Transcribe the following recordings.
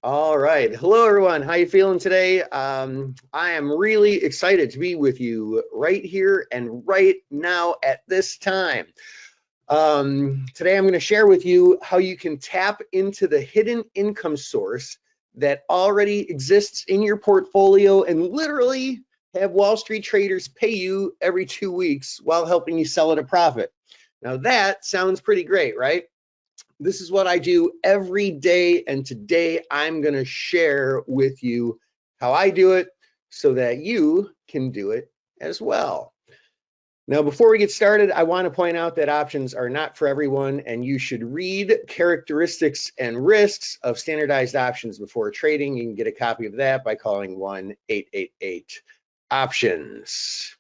All right. Hello, everyone. How you feeling today? I am really excited to be with you right here and right now at this time. Today, I'm going to share with you how you can tap into the hidden income source that already exists in your portfolio and literally have Wall Street traders pay you every 2 weeks while helping you sell at a profit. Now, that sounds pretty great, right? This is what I do every day, and today I'm going to share with you how I do it so that you can do it as well. Now, before we get started, I want to point out that options are not for everyone, and you should read characteristics and risks of standardized options before trading. You can get a copy of that by calling 1-888-OPTIONS.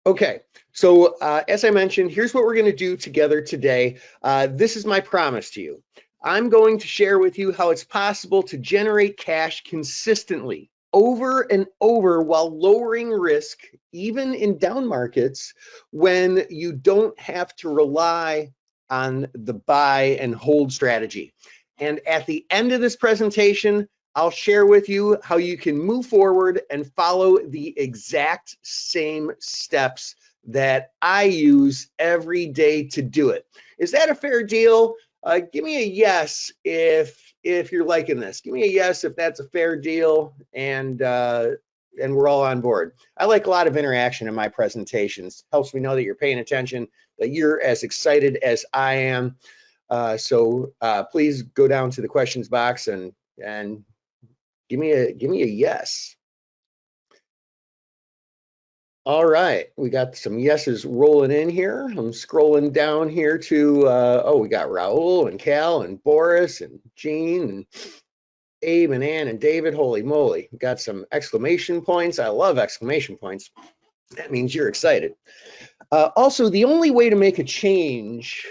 Okay, so as I mentioned, here's what we're going to do together today. This is my promise to you. I'm going to share with you how it's possible to generate cash consistently over and over while lowering risk, even in down markets, when you don't have to rely on the buy and hold strategy. And at the end of this presentation, I'll share with you how you can move forward and follow the exact same steps that I use every day to do it. Is that a fair deal? Give me a yes if you're liking this. Give me a yes if that's a fair deal, and we're all on board. I like a lot of interaction in my presentations. Helps me know that you're paying attention, that you're as excited as I am. So please go down to the questions box and give me a yes. All right, we got some yeses rolling in here. I'm scrolling down here to, we got Raul and Cal and Boris and Jean and Abe and Ann and David. Holy moly, we got some exclamation points. I love exclamation points. That means you're excited. Also, the only way to make a change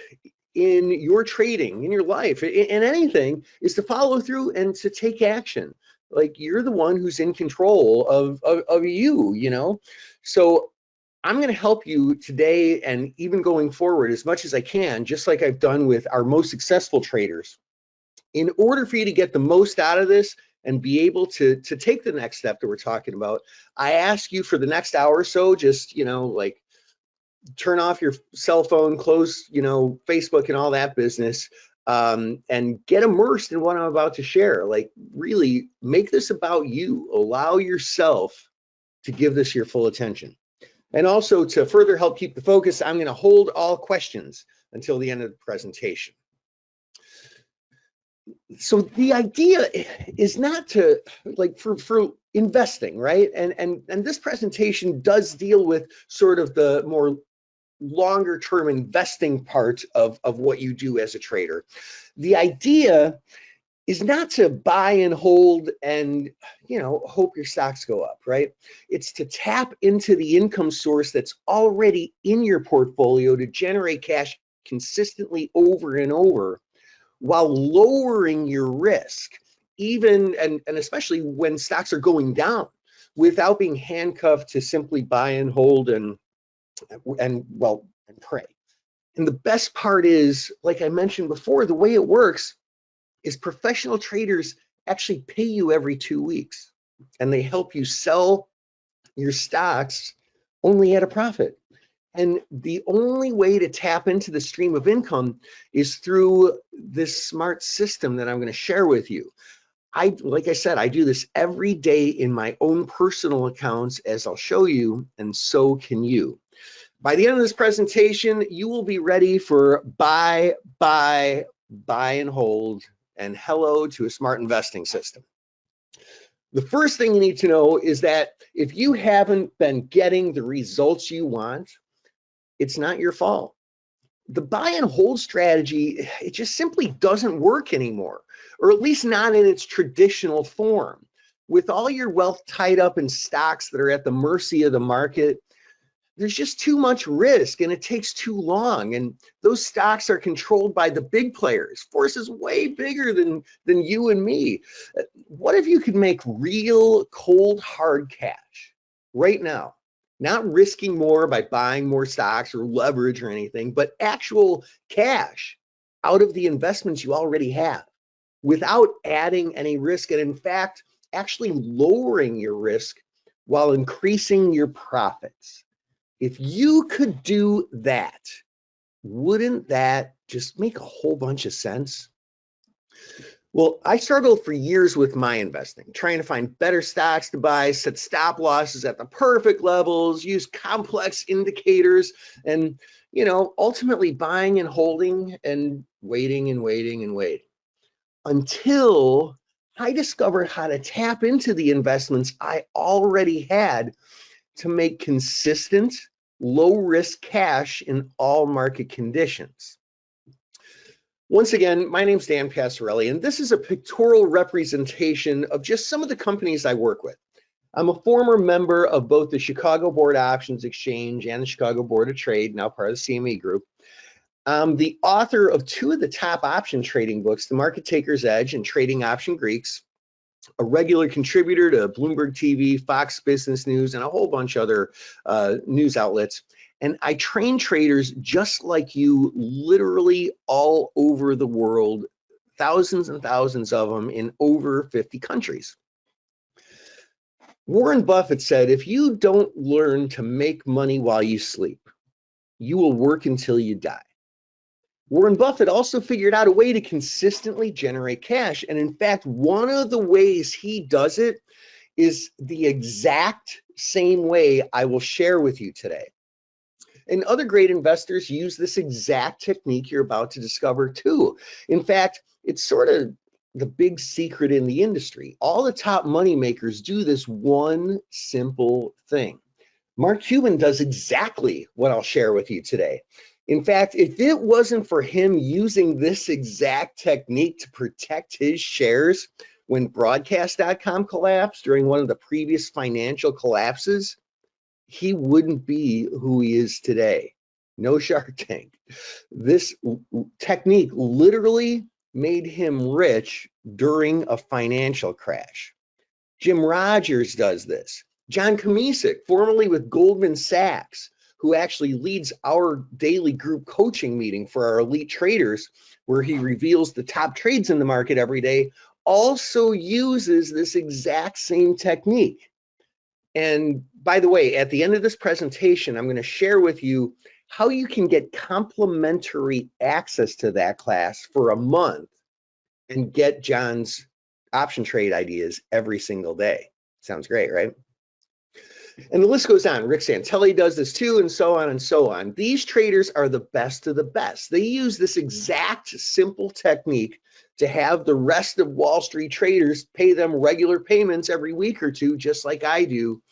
in your trading, in your life, in anything, is to follow through and to take action. Like, you're the one who's in control of you, you know? So I'm going to help you today and even going forward as much as I can, just like I've done with our most successful traders. In order for you to get the most out of this and be able to take the next step that we're talking about, I ask you for the next hour or so, just, like, turn off your cell phone, close, Facebook and all that business, and get immersed in what I'm about to share. Like, really make this about you. Allow yourself to give this your full attention. And also, to further help keep the focus, I'm going to hold all questions until the end of the presentation. So the idea is not to, like, for investing, right? And this presentation does deal with sort of the more longer term investing part of what you do as a trader. The idea is not to buy and hold and, hope your stocks go up, right? It's to tap into the income source that's already in your portfolio to generate cash consistently over and over while lowering your risk, even and especially when stocks are going down, without being handcuffed to simply buy and hold and pray. And the best part is, like I mentioned before, the way it works is professional traders actually pay you every 2 weeks, and they help you sell your stocks only at a profit. And the only way to tap into the stream of income is through this smart system that I'm going to share with you. Like I said, I do this every day in my own personal accounts, as I'll show you, and so can you. By the end of this presentation, you will be ready for buy, and hold, and hello to a smart investing system. The first thing you need to know is that if you haven't been getting the results you want, it's not your fault. The buy and hold strategy, it just simply doesn't work anymore, or at least not in its traditional form. With all your wealth tied up in stocks that are at the mercy of the market, there's just too much risk and it takes too long. And those stocks are controlled by the big players, forces way bigger than you and me. What if you could make real cold hard cash right now? Not risking more by buying more stocks or leverage or anything, but actual cash out of the investments you already have. without adding any risk, and in fact, actually lowering your risk while increasing your profits. If you could do that, wouldn't that just make a whole bunch of sense? Well, I struggled for years with my investing, trying to find better stocks to buy, set stop losses at the perfect levels, use complex indicators, and ultimately buying and holding and waiting and waiting and waiting until I discovered how to tap into the investments I already had to make consistent, low-risk cash in all market conditions. Once again, my name's Dan Passarelli, and this is a pictorial representation of just some of the companies I work with. I'm a former member of both the Chicago Board Options Exchange and the Chicago Board of Trade, now part of the CME Group. I'm the author of 2 of the top option trading books, The Market Taker's Edge and Trading Option Greeks, a regular contributor to Bloomberg TV, Fox Business News, and a whole bunch of other news outlets. And I train traders just like you, literally all over the world, thousands and thousands of them in over 50 countries. Warren Buffett said, if you don't learn to make money while you sleep, you will work until you die. Warren Buffett also figured out a way to consistently generate cash. And in fact, one of the ways he does it is the exact same way I will share with you today. And other great investors use this exact technique you're about to discover too. In fact, it's sort of the big secret in the industry. All the top money makers do this one simple thing. Mark Cuban does exactly what I'll share with you today. In fact, if it wasn't for him using this exact technique to protect his shares when Broadcast.com collapsed during one of the previous financial collapses, he wouldn't be who he is today. No Shark Tank. This technique literally made him rich during a financial crash. Jim Rogers does this. John Kamisic, formerly with Goldman Sachs, who actually leads our daily group coaching meeting for our elite traders, where he reveals the top trades in the market every day, also uses this exact same technique. And by the way, at the end of this presentation, I'm going to share with you how you can get complimentary access to that class for a month and get John's option trade ideas every single day. Sounds great, right? And the list goes on. Rick Santelli does this too, and so on and so on. These traders are the best of the best. They use this exact simple technique to have the rest of Wall Street traders pay them regular payments every week or two, just like I do,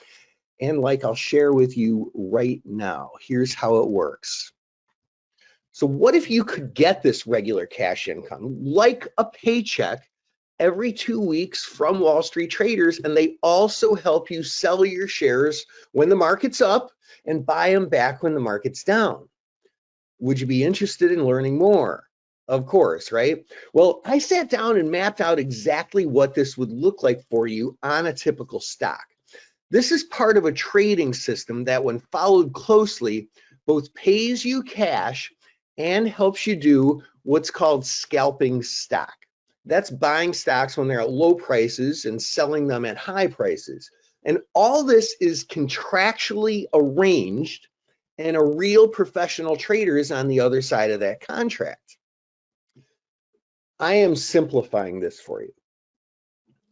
and like I'll share with you right now. Here's how it works. So what if you could get this regular cash income, like a paycheck, every 2 weeks from Wall Street traders, and they also help you sell your shares when the market's up and buy them back when the market's down? Would you be interested in learning more? Of course, right? Well, I sat down and mapped out exactly what this would look like for you on a typical stock. This is part of a trading system that, when followed closely, both pays you cash and helps you do what's called scalping stock. That's buying stocks when they're at low prices and selling them at high prices. And all this is contractually arranged, and a real professional trader is on the other side of that contract. I am simplifying this for you.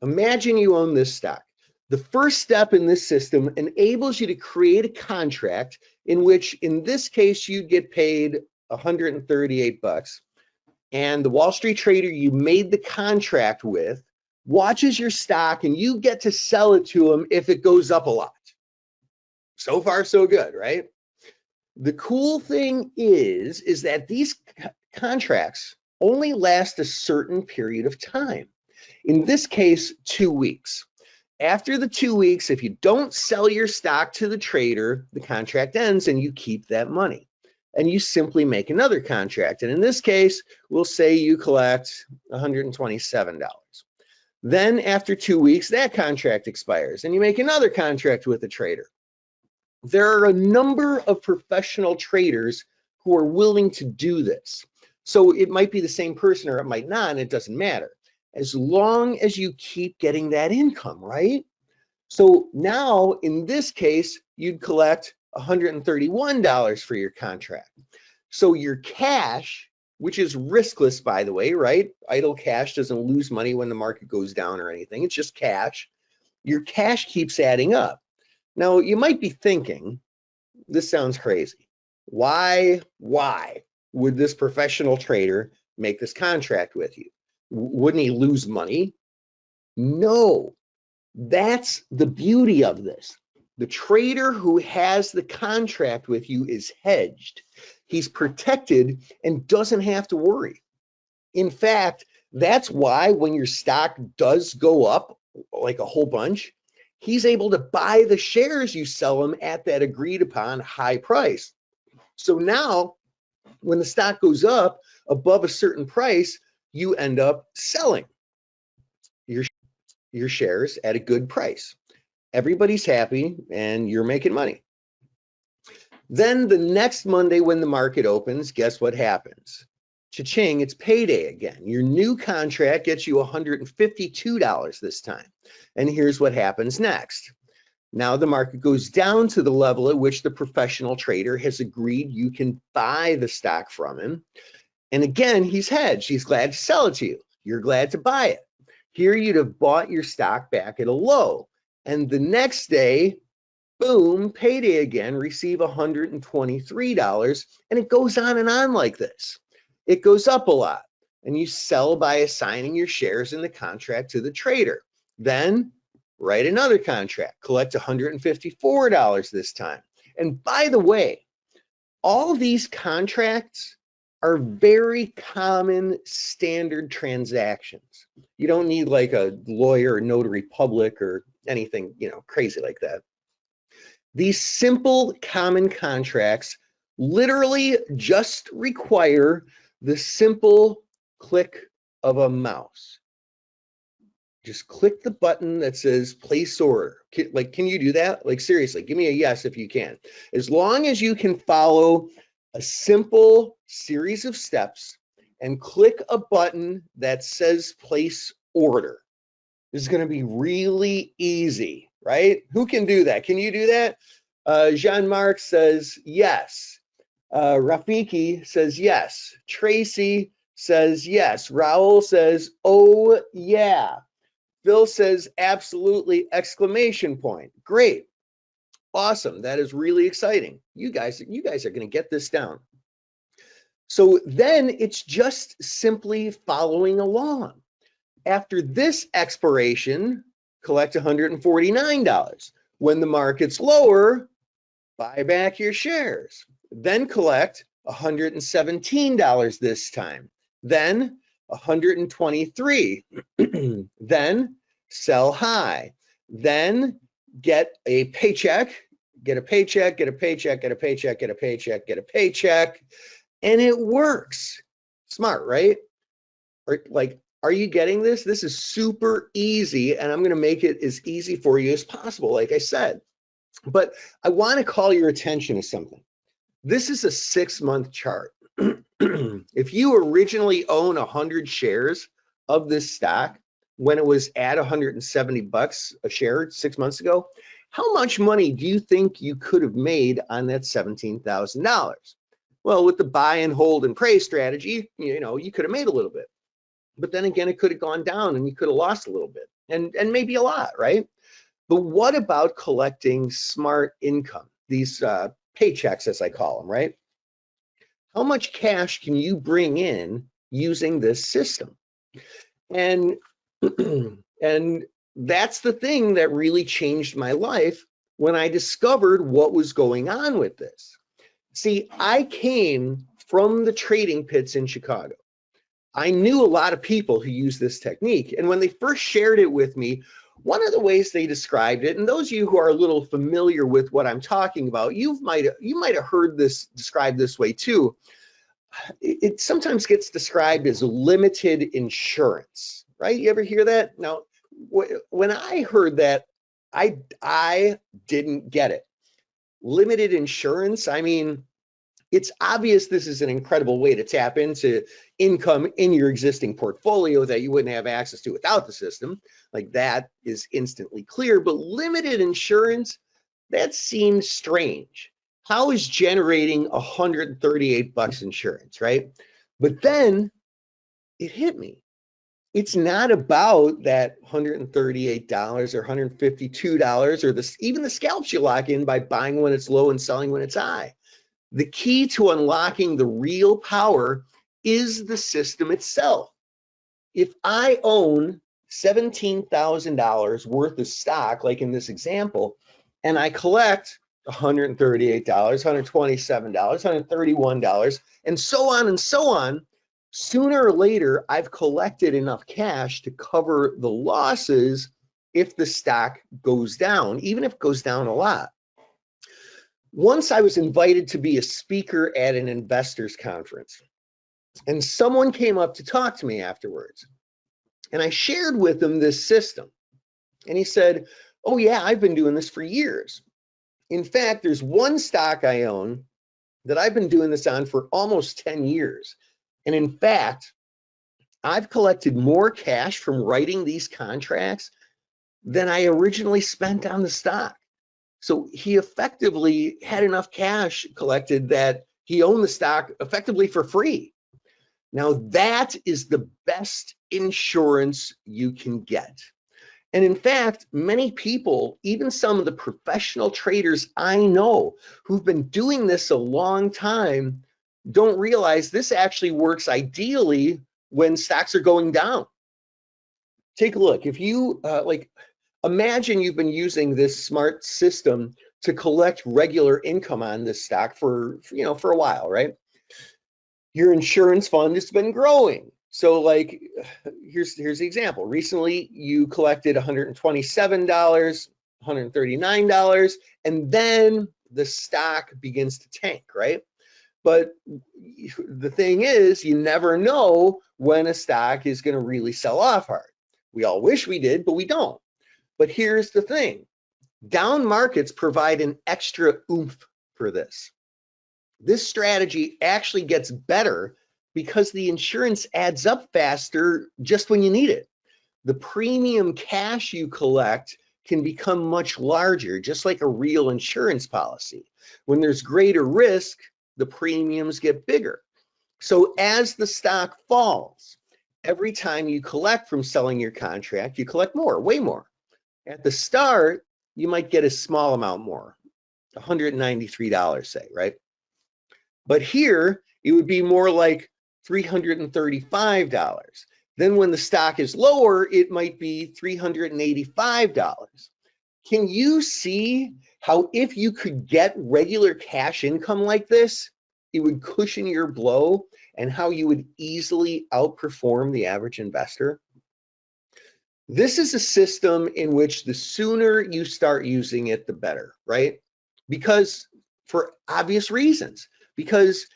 Imagine you own this stock. The first step in this system enables you to create a contract in which, in this case, you'd get paid $138. And the Wall Street trader you made the contract with watches your stock, and you get to sell it to him if it goes up a lot. So far, so good, right? The cool thing is that these contracts only last a certain period of time. In this case, 2 weeks. After the 2 weeks, if you don't sell your stock to the trader, the contract ends and you keep that money. And you simply make another contract. And in this case, we'll say you collect $127. Then after 2 weeks, that contract expires and you make another contract with the trader. There are a number of professional traders who are willing to do this. So it might be the same person or it might not, and it doesn't matter. as long as you keep getting that income, right? So now in this case, you'd collect $131 for your contract. So your cash, which is riskless, by the way, right? Idle cash doesn't lose money when the market goes down or anything. It's just cash. Your cash keeps adding up. Now, you might be thinking, this sounds crazy. Why would this professional trader make this contract with you? Wouldn't he lose money? No, that's the beauty of this. The trader who has the contract with you is hedged. He's protected and doesn't have to worry. In fact, that's why when your stock does go up like a whole bunch, he's able to buy the shares you sell him at that agreed upon high price. So now when the stock goes up above a certain price, you end up selling your shares at a good price. Everybody's happy and you're making money. Then the next Monday when the market opens, guess what happens? Cha-ching, it's payday again. Your new contract gets you $152 this time. And here's what happens next. Now the market goes down to the level at which the professional trader has agreed you can buy the stock from him. And again, he's hedged. He's glad to sell it to you. You're glad to buy it. Here you'd have bought your stock back at a low. And the next day, boom, payday again, receive $123. And it goes on like this. It goes up a lot. And you sell by assigning your shares in the contract to the trader. Then write another contract, collect $154 this time. And by the way, all of these contracts are very common standard transactions. You don't need like a lawyer or notary public or anything, crazy like that. These simple common contracts literally just require the simple click of a mouse. Just click the button that says place order. Can you do that? Like seriously, give me a yes if you can. As long as you can follow a simple series of steps and click a button that says place order. This is going to be really easy, right? Who can do that? Can you do that? Jean-Marc says yes. Rafiki says yes. Tracy says yes. Raul says, oh yeah. Phil says absolutely, exclamation point. Great. Awesome. That is really exciting. You guys are going to get this down. So then it's just simply following along. After this expiration, collect $149. When the market's lower, buy back your shares. Then collect $117 this time. Then $123. Then sell high. Then get a paycheck, get a paycheck, get a paycheck, get a paycheck, get a paycheck, get a paycheck. And it works. Smart, right? Are you getting this? This is super easy, and I'm going to make it as easy for you as possible, like I said. But I want to call your attention to something. This is a 6-month chart. If you originally own 100 shares of this stock when it was at $170 a share 6 months ago, how much money do you think you could have made on that $17,000? Well, with the buy and hold and pray strategy, you could have made a little bit. But then again, it could have gone down and you could have lost a little bit and maybe a lot, right? But what about collecting smart income, these paychecks, as I call them, right? How much cash can you bring in using this system? And that's the thing that really changed my life when I discovered what was going on with this. See, I came from the trading pits in Chicago. I knew a lot of people who use this technique. And when they first shared it with me, one of the ways they described it, and those of you who are a little familiar with what I'm talking about, you might have heard this described this way too. It sometimes gets described as limited insurance, right? You ever hear that? Now, when I heard that, I didn't get it. Limited insurance, I mean, It's obvious this is an incredible way to tap into income in your existing portfolio that you wouldn't have access to without the system. Like, that is instantly clear, but limited insurance, that seems strange. How is generating 138 bucks insurance, right? But then it hit me. It's not about that $138 or $152 or even the scalps you lock in by buying when it's low and selling when it's high. The key to unlocking the real power is the system itself. If I own $17,000 worth of stock, like in this example, and I collect $138, $127, $131, and so on, sooner or later, I've collected enough cash to cover the losses if the stock goes down, even if it goes down a lot. Once I was invited to be a speaker at an investors conference, and someone came up to talk to me afterwards. And I shared with him this system. And he said, oh yeah, I've been doing this for years. In fact, there's one stock I own that I've been doing this on for almost 10 years. And in fact, I've collected more cash from writing these contracts than I originally spent on the stock. So he effectively had enough cash collected that he owned the stock effectively for free. Now, that is the best insurance you can get. And in fact, many people, even some of the professional traders I know who've been doing this a long time, don't realize this actually works ideally when stocks are going down. Take a look. If you imagine you've been using this smart system to collect regular income on this stock for a while, right? Your insurance fund has been growing. So like, here's the example. Recently, you collected $127, $139, and then the stock begins to tank, right? But the thing is, you never know when a stock is going to really sell off hard. We all wish we did, but we don't. But here's the thing. Down markets provide an extra oomph for this. This strategy actually gets better because the insurance adds up faster just when you need it. The premium cash you collect can become much larger, just like a real insurance policy. When there's greater risk, the premiums get bigger. So as the stock falls, every time you collect from selling your contract, you collect more, way more. At the start, you might get a small amount more, $193, say, right? But here, it would be more like $335. Then when the stock is lower, it might be $385. Can you see how if you could get regular cash income like this, it would cushion your blow and how you would easily outperform the average investor? This is a system in which the sooner you start using it, the better, right? Because for obvious reasons, because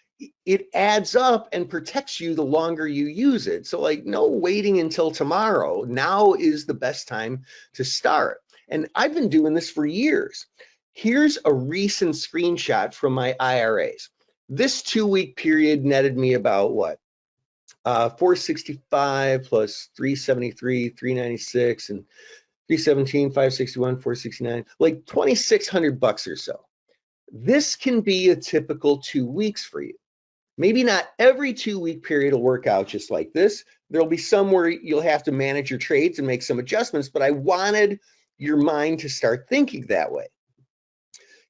it adds up and protects you the longer you use it. So like, no waiting until tomorrow. Now is the best time to start. And I've been doing this for years. Here's a recent screenshot from my IRAs. This 2-week period netted me about what? 465 plus 373, 396, and 317, 561, 469, like 2,600 bucks or so. This can be a typical 2 weeks for you. Maybe not every 2-week period will work out just like this. There'll be some where you'll have to manage your trades and make some adjustments, but I wanted your mind to start thinking that way.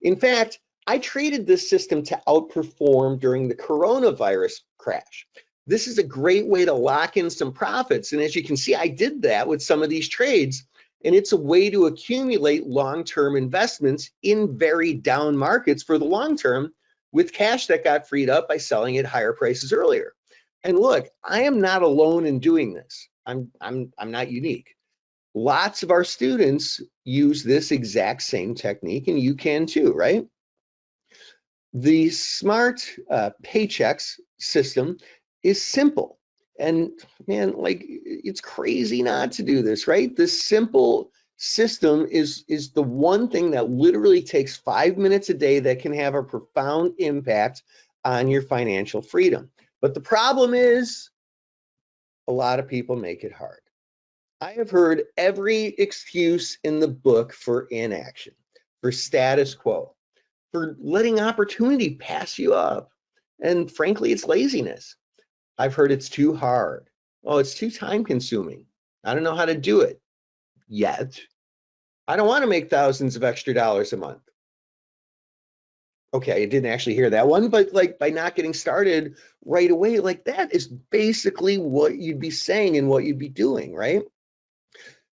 In fact, I traded this system to outperform during the coronavirus crash. This is a great way to lock in some profits. And as you can see, I did that with some of these trades. And it's a way to accumulate long-term investments in very down markets for the long term with cash that got freed up by selling at higher prices earlier. And look, I am not alone in doing this. I'm not unique. Lots of our students use this exact same technique, and you can too, right? The smart paychecks system is simple. And man, like, it's crazy not to do this, right? This simple system is the one thing that literally takes 5 minutes a day that can have a profound impact on your financial freedom. But the problem is, a lot of people make it hard. I have heard every excuse in the book for inaction, for status quo, for letting opportunity pass you up. And frankly, it's laziness. I've heard it's too hard. Oh, it's too time consuming. I don't know how to do it yet. I don't want to make thousands of extra dollars a month. Okay, I didn't actually hear that one, but like by not getting started right away, like that is basically what you'd be saying and what you'd be doing, right?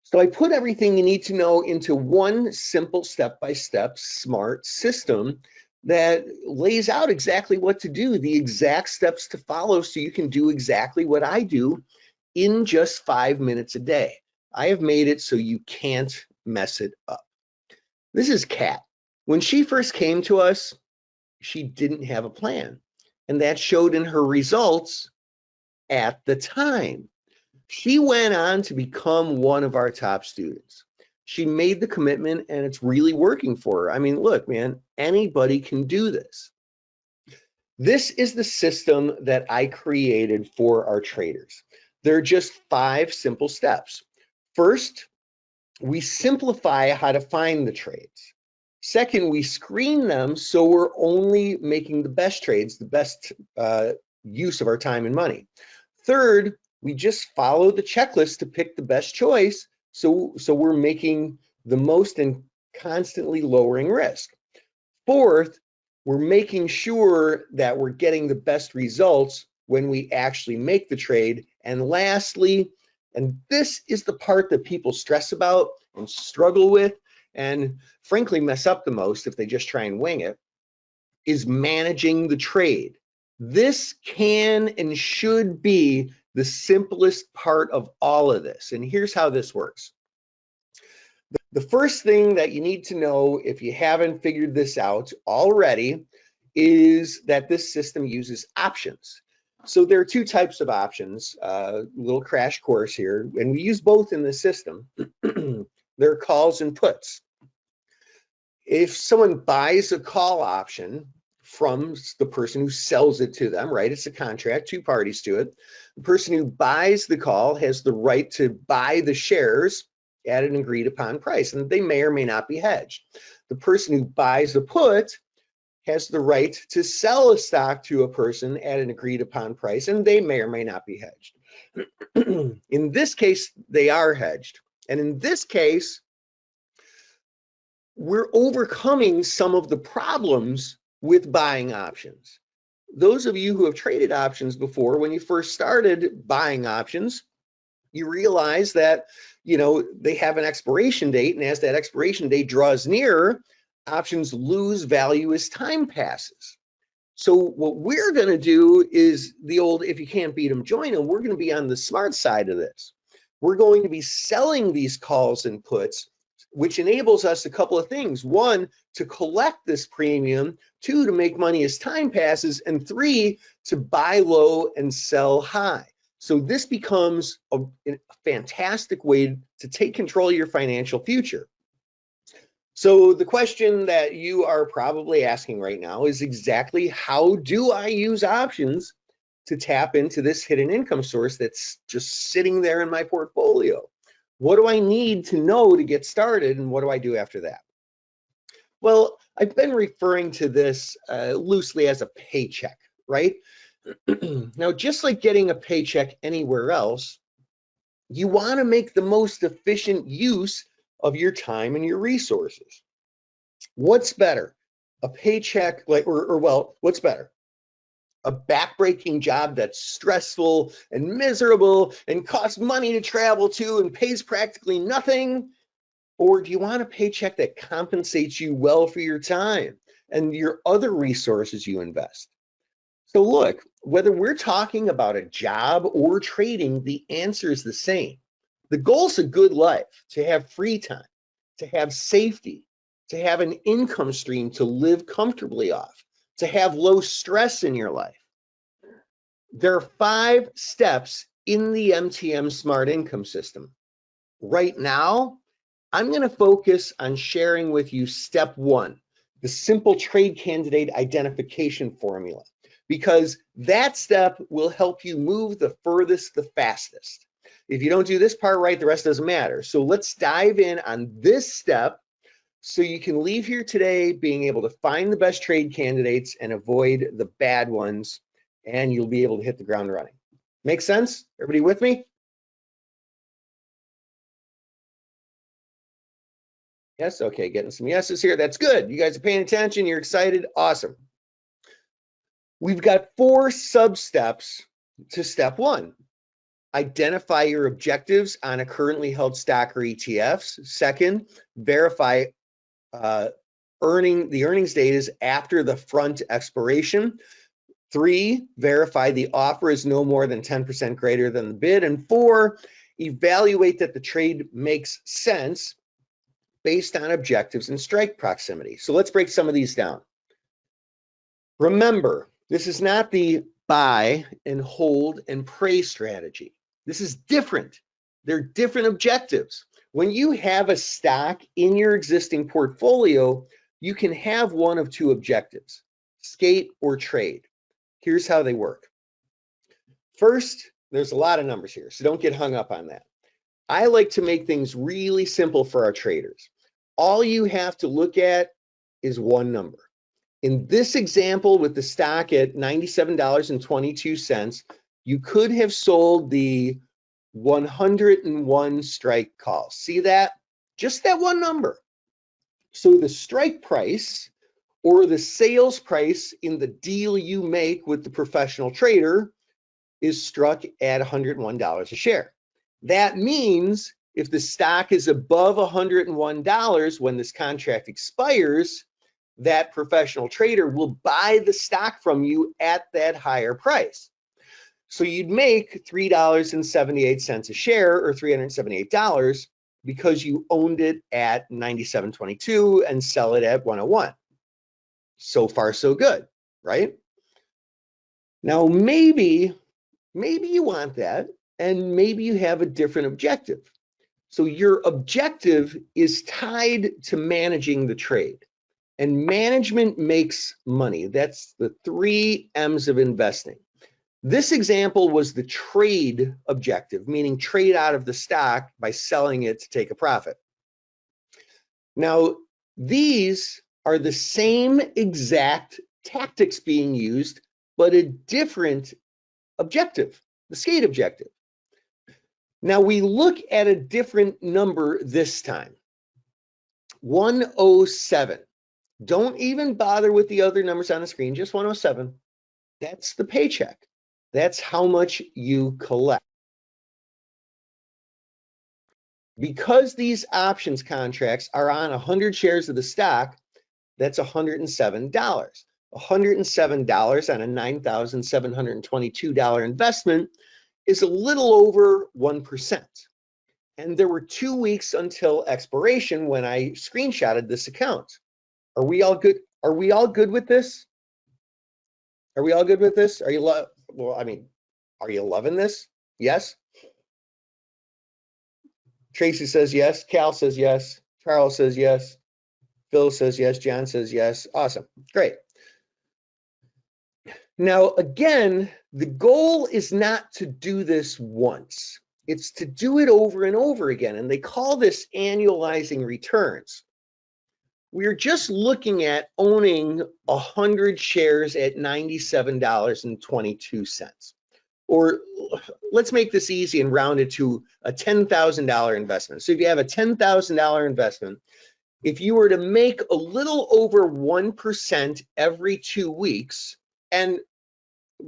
So I put everything you need to know into one simple step-by-step smart system that lays out exactly what to do, the exact steps to follow so you can do exactly what I do in just 5 minutes a day. I have made it so you can't mess it up. This is Kat. When she first came to us, she didn't have a plan, and that showed in her results at the time. She went on to become one of our top students. She made the commitment, and it's really working for her. I mean, look, man, anybody can do this. This is the system that I created for our traders. There are just 5 simple steps. First, we simplify how to find the trades. Second, we screen them so we're only making the best trades, the best use of our time and money. Third, we just follow the checklist to pick the best choice, so we're making the most and constantly lowering risk. Fourth, we're making sure that we're getting the best results when we actually make the trade. And lastly, and this is the part that people stress about and struggle with, and frankly mess up the most if they just try and wing it, is managing the trade. This can and should be the simplest part of all of this. And here's how this works. The first thing that you need to know, if you haven't figured this out already, is that this system uses options. So there are 2 types of options, little crash course here, and we use both in the system. There are calls and puts. If someone buys a call option from the person who sells it to them, right? It's a contract, 2 parties to it. The person who buys the call has the right to buy the shares at an agreed upon price, and they may or may not be hedged. The person who buys the put has the right to sell a stock to a person at an agreed upon price, and they may or may not be hedged. In this case, they are hedged. And in this case, we're overcoming some of the problems with buying options. Those of you who have traded options before, when you first started buying options, you realize that, you know, they have an expiration date, and as that expiration date draws nearer, options lose value as time passes. So what we're going to do is the old, if you can't beat them, join them. We're going to be on the smart side of this. We're going to be selling these calls and puts, which enables us a couple of things. 1, to collect this premium. 2, to make money as time passes. And 3, to buy low and sell high. So this becomes a fantastic way to take control of your financial future. So the question that you are probably asking right now is exactly how do I use options to tap into this hidden income source that's just sitting there in my portfolio? What do I need to know to get started, and what do I do after that? Well, I've been referring to this loosely as a paycheck, right? Now, just like getting a paycheck anywhere else, you want to make the most efficient use of your time and your resources. What's better? A paycheck, what's better? A backbreaking job that's stressful and miserable and costs money to travel to and pays practically nothing? Or do you want a paycheck that compensates you well for your time and your other resources you invest? So look, whether we're talking about a job or trading, the answer is the same. The goal is a good life, to have free time, to have safety, to have an income stream to live comfortably off, to have low stress in your life. There are 5 steps in the MTM Smart Income System. Right now, I'm going to focus on sharing with you step 1, the simple trade candidate identification formula. because that step will help you move the furthest, the fastest. If you don't do this part right, the rest doesn't matter. So let's dive in on this step so you can leave here today being able to find the best trade candidates and avoid the bad ones, and you'll be able to hit the ground running. Make sense? Everybody with me? Yes, okay, getting some yeses here. That's good. You guys are paying attention. You're excited. Awesome. We've got 4 sub-steps to step 1. Identify your objectives on a currently held stock or ETFs. Second, verify the earnings date is after the front expiration. 3, verify the offer is no more than 10% greater than the bid. And 4, evaluate that the trade makes sense based on objectives and strike proximity. So let's break some of these down. Remember, this is not the buy and hold and pray strategy. This is different. They're different objectives. When you have a stock in your existing portfolio, you can have one of 2 objectives, skate or trade. Here's how they work. First, there's a lot of numbers here, so don't get hung up on that. I like to make things really simple for our traders. All you have to look at is one number. In this example with the stock at $97.22, you could have sold the 101 strike call. See that? Just that one number. So the strike price or the sales price in the deal you make with the professional trader is struck at $101 a share. That means if the stock is above $101 when this contract expires, that professional trader will buy the stock from you at that higher price. So you'd make $3.78 a share, or $378, because you owned it at $97.22 and sell it at $101. So far, so good, right? Now, maybe you want that, and maybe you have a different objective. So your objective is tied to managing the trade. And management makes money. That's the 3 M's of investing. This example was the trade objective, meaning trade out of the stock by selling it to take a profit. Now, these are the same exact tactics being used, but a different objective, the skate objective. Now, we look at a different number this time, 107. Don't even bother with the other numbers on the screen, just 107. That's the paycheck. That's how much you collect. Because these options contracts are on 100 shares of the stock, that's $107. $107 on a $9,722 investment is a little over 1%. And there were 2 weeks until expiration when I screenshotted this account. Are we all good? Are we all good with this? Are we all good with this? Are you are you loving this? Yes. Tracy says yes. Cal says yes. Charles says yes. Phil says yes. John says yes. Awesome. Great. Now, again, the goal is not to do this once. It's to do it over and over again. And they call this annualizing returns. We're just looking at owning 100 shares at $97.22. Or let's make this easy and round it to a $10,000 investment. So if you have a $10,000 investment, if you were to make a little over 1% every 2 weeks, and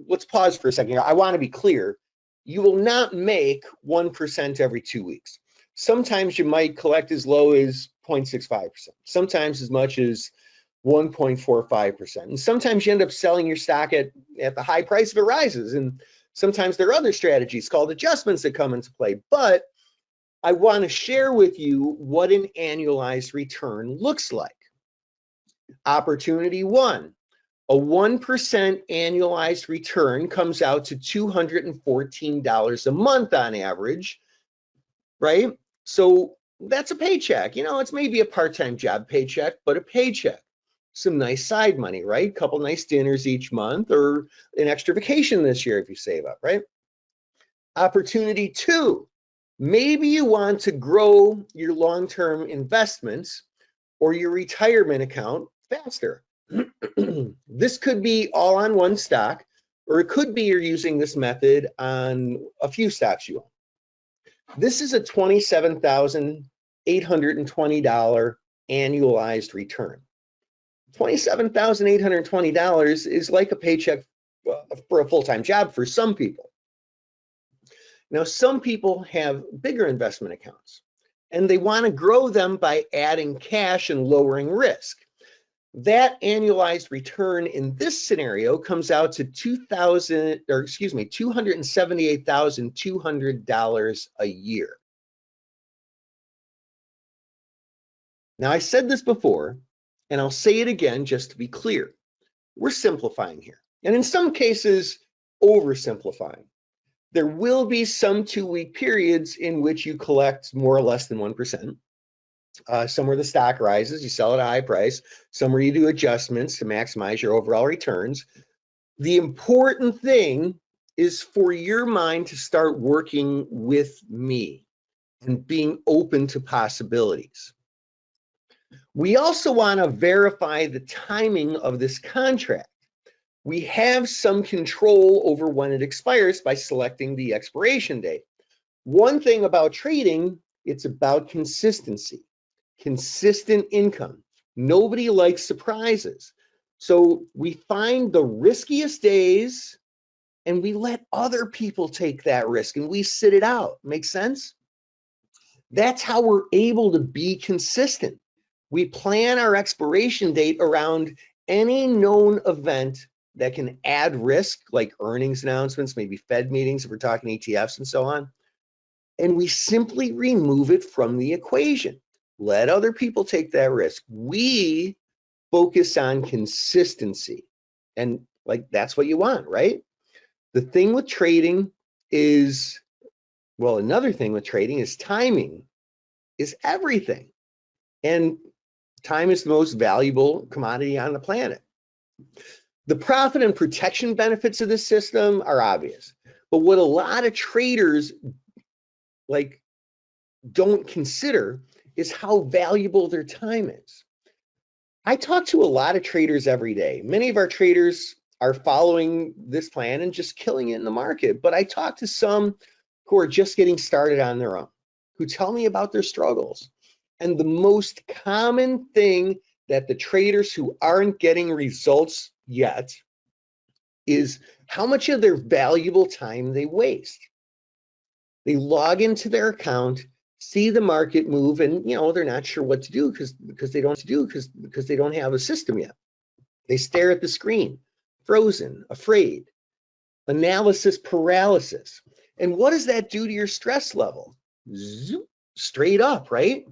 let's pause for a second here. I want to be clear. You will not make 1% every 2 weeks. Sometimes you might collect as low as 0.65%, sometimes as much as 1.45%. And sometimes you end up selling your stock at the high price if it rises. And sometimes there are other strategies called adjustments that come into play. But I want to share with you what an annualized return looks like. Opportunity 1. A 1% annualized return comes out to $214 a month on average, right? So that's a paycheck. You know, it's maybe a part-time job paycheck, but a paycheck. some nice side money, right? Couple nice dinners each month, or an extra vacation this year if you save up, right? Opportunity two, maybe you want to grow your long-term investments or your retirement account faster. This could be all on one stock, or it could be you're using this method on a few stocks you own. This is a $27,820 annualized return. $27,820 is like a paycheck for a full-time job for some people. Now, some people have bigger investment accounts, and they want to grow them by adding cash and lowering risk. That annualized return in this scenario comes out to $278,200 a year. Now, I said this before, and I'll say it again just to be clear. We're simplifying here, and in some cases, oversimplifying. There will be some 2-week periods in which you collect more or less than 1%. Somewhere the stock rises, you sell at a high price. Somewhere you do adjustments to maximize your overall returns. The important thing is for your mind to start working with me and being open to possibilities. We also want to verify the timing of this contract. We have some control over when it expires by selecting the expiration date. One thing about trading, it's about consistency. Consistent income. Nobody likes surprises. So we find the riskiest days and we let other people take that risk and we sit it out. Make sense? That's how we're able to be consistent. We plan our expiration date around any known event that can add risk, like earnings announcements, maybe Fed meetings if we're talking ETFs and so on. And we simply remove it from the equation. Let other people take that risk. We focus on consistency. And like, that's what you want, right? The thing with trading is, well, another thing with trading is timing is everything. And time is the most valuable commodity on the planet. The profit and protection benefits of this system are obvious. But what a lot of traders don't consider is how valuable their time is. I talk to a lot of traders every day. Many of our traders are following this plan and just killing it in the market. But I talk to some who are just getting started on their own, who tell me about their struggles. And the most common thing that the traders who aren't getting results yet is how much of their valuable time they waste. They log into their account, see the market move, and they're not sure what to do because they don't have a system yet. They stare at the screen, frozen, afraid, analysis paralysis. And what does that do to your stress level? Zoop, straight up, right?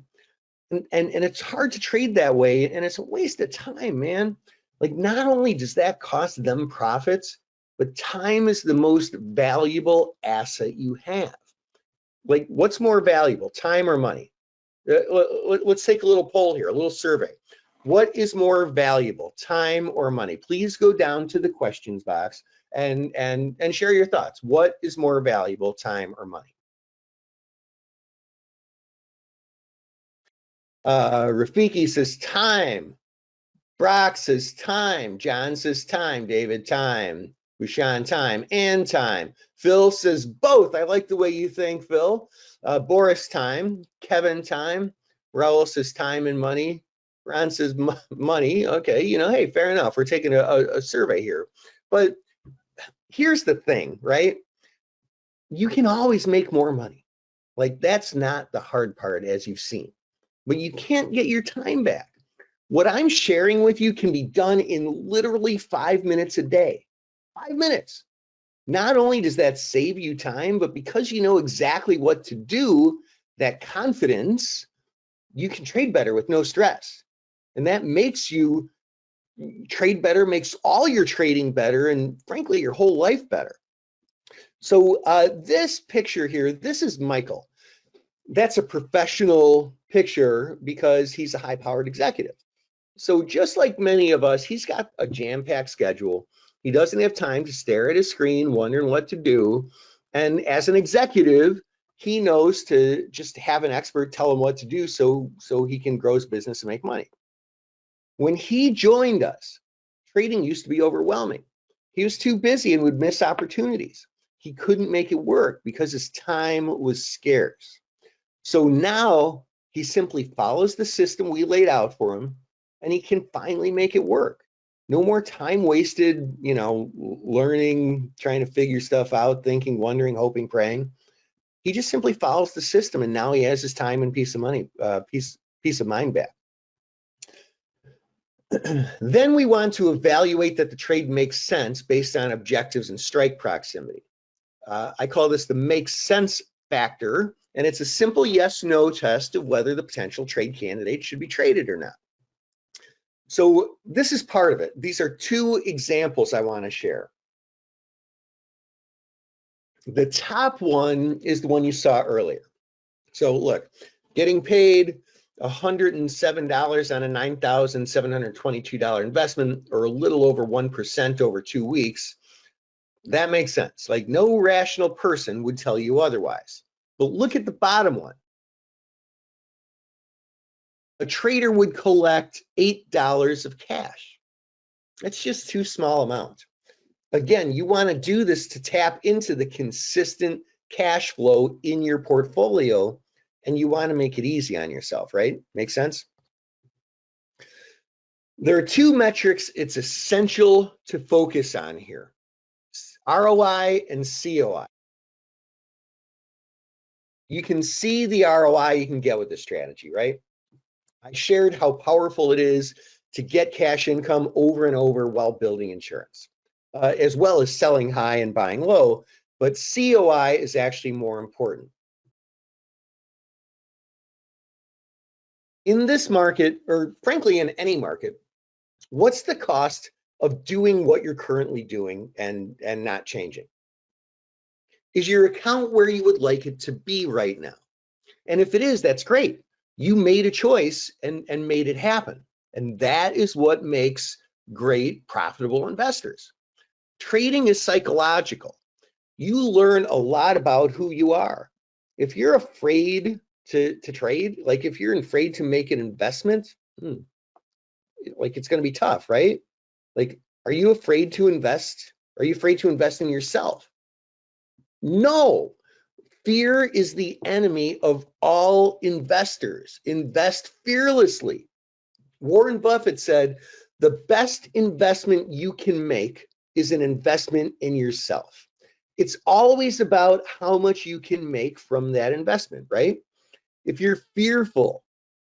And it's hard to trade that way, and it's a waste of time, man. Like, not only does that cost them profits, but time is the most valuable asset you have. Like, what's more valuable, time or money? Let's take a little poll here, a little survey. What is more valuable, time or money? Please go down to the questions box and share your thoughts. What is more valuable, time or money? Rafiki says time. Brock says time. John says time. David, time. Rushan, time. And time. Phil says both. I like the way you think, Phil. Boris, time. Kevin, time. Raul says time and money. Ron says money. Okay, hey, fair enough. We're taking a survey here. But here's the thing, right? You can always make more money. Like, that's not the hard part, as you've seen. But you can't get your time back. What I'm sharing with you can be done in literally 5 minutes a day. 5 minutes. Not only does that save you time, but because you know exactly what to do, that confidence, you can trade better with no stress. And that makes you trade better, makes all your trading better, and frankly, your whole life better. So this picture here, this is Michael. That's a professional picture because he's a high-powered executive. So just like many of us, he's got a jam-packed schedule. He doesn't have time to stare at his screen wondering what to do. And as an executive, he knows to just have an expert tell him what to do so he can grow his business and make money. When he joined us, trading used to be overwhelming. He was too busy and would miss opportunities. He couldn't make it work because his time was scarce. So now he simply follows the system we laid out for him, and he can finally make it work. No more time wasted, learning, trying to figure stuff out, thinking, wondering, hoping, praying. He just simply follows the system, and now he has his time and peace of mind back. Then we want to evaluate that the trade makes sense based on objectives and strike proximity. I call this the makes sense factor, and it's a simple yes/no test of whether the potential trade candidate should be traded or not. So this is part of it. These are two examples I want to share. The top one is the one you saw earlier. So look, getting paid $107 on a $9,722 investment, or a little over 1% over 2 weeks. That makes sense. Like, no rational person would tell you otherwise. But look at the bottom one. A trader would collect $8 of cash. That's just too small amount. Again, you want to do this to tap into the consistent cash flow in your portfolio, and you want to make it easy on yourself, right? Make sense? There are two metrics it's essential to focus on here: ROI and COI. You can see the ROI you can get with this strategy, right? I shared how powerful it is to get cash income over and over while building insurance, as well as selling high and buying low. But COI is actually more important. In this market, or frankly in any market, what's the cost of doing what you're currently doing and not changing? Is your account where you would like it to be right now? And if it is, that's great. You made a choice and made it happen. And that is what makes great, profitable investors. Trading is psychological. You learn a lot about who you are. If you're afraid to trade, like if you're afraid to make an investment, like it's going to be tough, right? Like, are you afraid to invest? Are you afraid to invest in yourself? No. Fear is the enemy of all investors. Invest fearlessly. Warren Buffett said, the best investment you can make is an investment in yourself. It's always about how much you can make from that investment, right? If you're fearful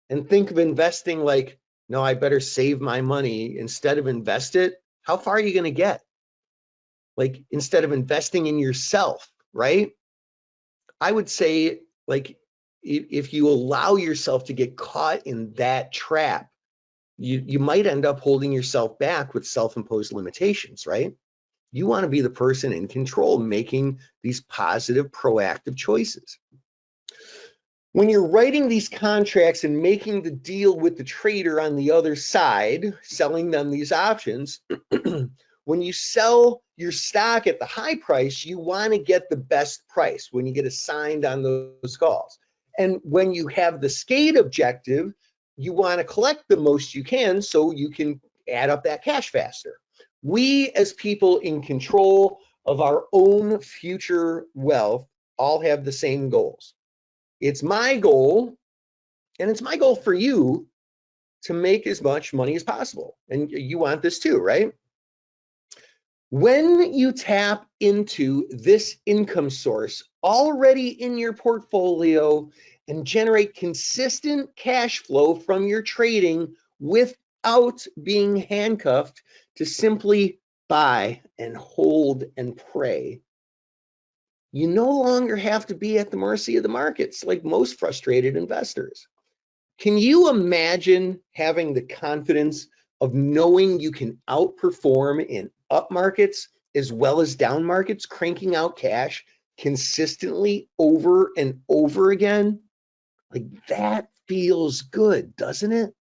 and think of investing like, no, I better save my money instead of invest it, how far are you going to get? Like, instead of investing in yourself, right? I would say, like, if you allow yourself to get caught in that trap, you might end up holding yourself back with self-imposed limitations, right? You want to be the person in control, making these positive, proactive choices. When you're writing these contracts and making the deal with the trader on the other side, selling them these options, when you sell your stock at the high price, you want to get the best price when you get assigned on those calls. And when you have the skate objective, you want to collect the most you can so you can add up that cash faster. We, as people in control of our own future wealth, all have the same goals. It's my goal, and it's my goal for you, to make as much money as possible. And you want this too, right? When you tap into this income source already in your portfolio and generate consistent cash flow from your trading without being handcuffed to simply buy and hold and pray, you no longer have to be at the mercy of the markets like most frustrated investors. Can you imagine having the confidence of knowing you can outperform in up markets as well as down markets, cranking out cash consistently over and over again? Like, that feels good, doesn't it?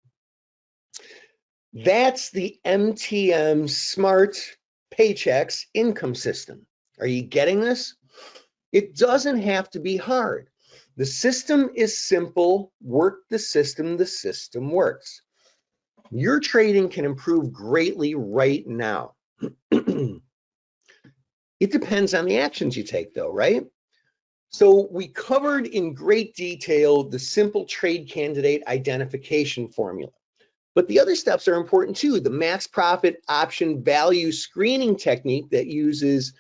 That's the MTM Smart Paychecks income system. Are you getting this? It doesn't have to be hard. The system is simple. Work the system works. Your trading can improve greatly right now. It depends on the actions you take though, right? So we covered in great detail the simple trade candidate identification formula. But the other steps are important too. The max profit option value screening technique that uses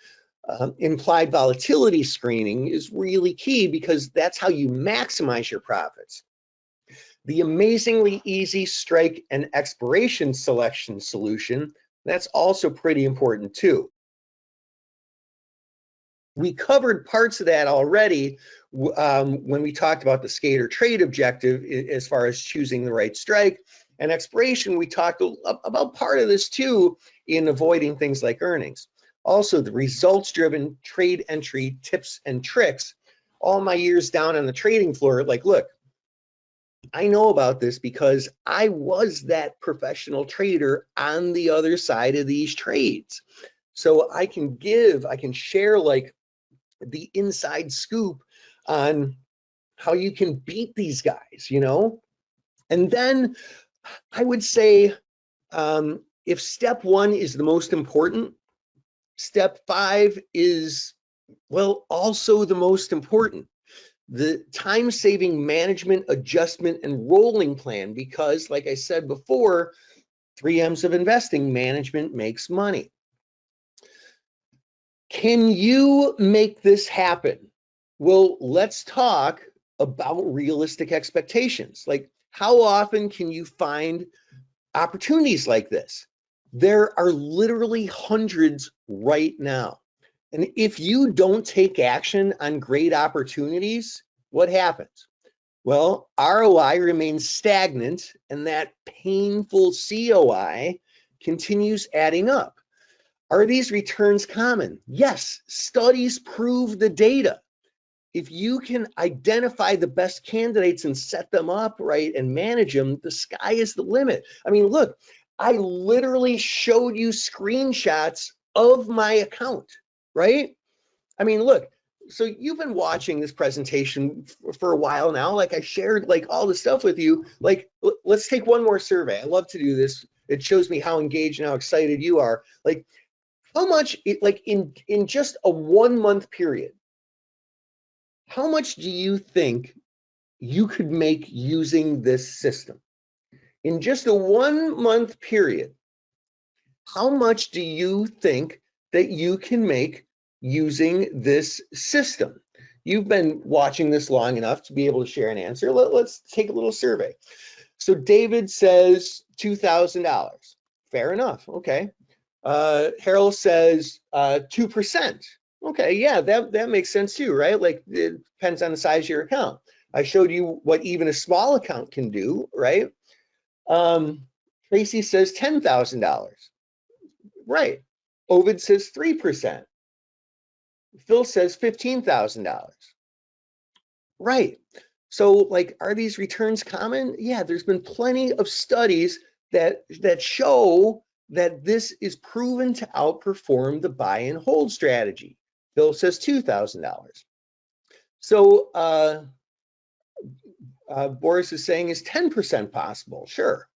implied volatility screening is really key because that's how you maximize your profits. The amazingly easy strike and expiration selection solution, that's also pretty important too. We covered parts of that already when we talked about the skater trade objective as far as choosing the right strike. And expiration, we talked about part of this too in avoiding things like earnings. Also, the results-driven trade entry tips and tricks. All my years down on the trading floor, like, look, I know about this because I was that professional trader on the other side of these trades. So I can share like the inside scoop on how you can beat these guys, you know? And then I would say if step 1 is the most important, step 5 is, well, also the most important. The time-saving management, adjustment, and rolling plan, because like I said before, 3 M's of investing, management makes money. Can you make this happen? Well, let's talk about realistic expectations. Like, how often can you find opportunities like this? There are literally hundreds right now. And if you don't take action on great opportunities, what happens? Well, ROI remains stagnant, and that painful COI continues adding up. Are these returns common? Yes, studies prove the data. If you can identify the best candidates and set them up right and manage them, the sky is the limit. I mean, look, I literally showed you screenshots of my account, right? I mean, look, so you've been watching this presentation for a while now. Like I shared like all the stuff with you. Like, let's take one more survey. I love to do this. It shows me how engaged and how excited you are. Like, how much, like in just a 1 month period, how much do you think you could make using this system? In just a 1 month period, how much do you think that you can make using this system? You've been watching this long enough to be able to share an answer. Let's take a little survey. So David says $2,000. Fair enough. Okay. Harold says 2%. Okay, yeah, that makes sense too, right? Like it depends on the size of your account. I showed you what even a small account can do, right? Tracy says $10,000. Right. Ovid says 3%. Phil says $15,000. Right. So like, are these returns common? Yeah, there's been plenty of studies that show that this is proven to outperform the buy and hold strategy. Phil says $2,000. So Boris is saying is 10% possible? Sure.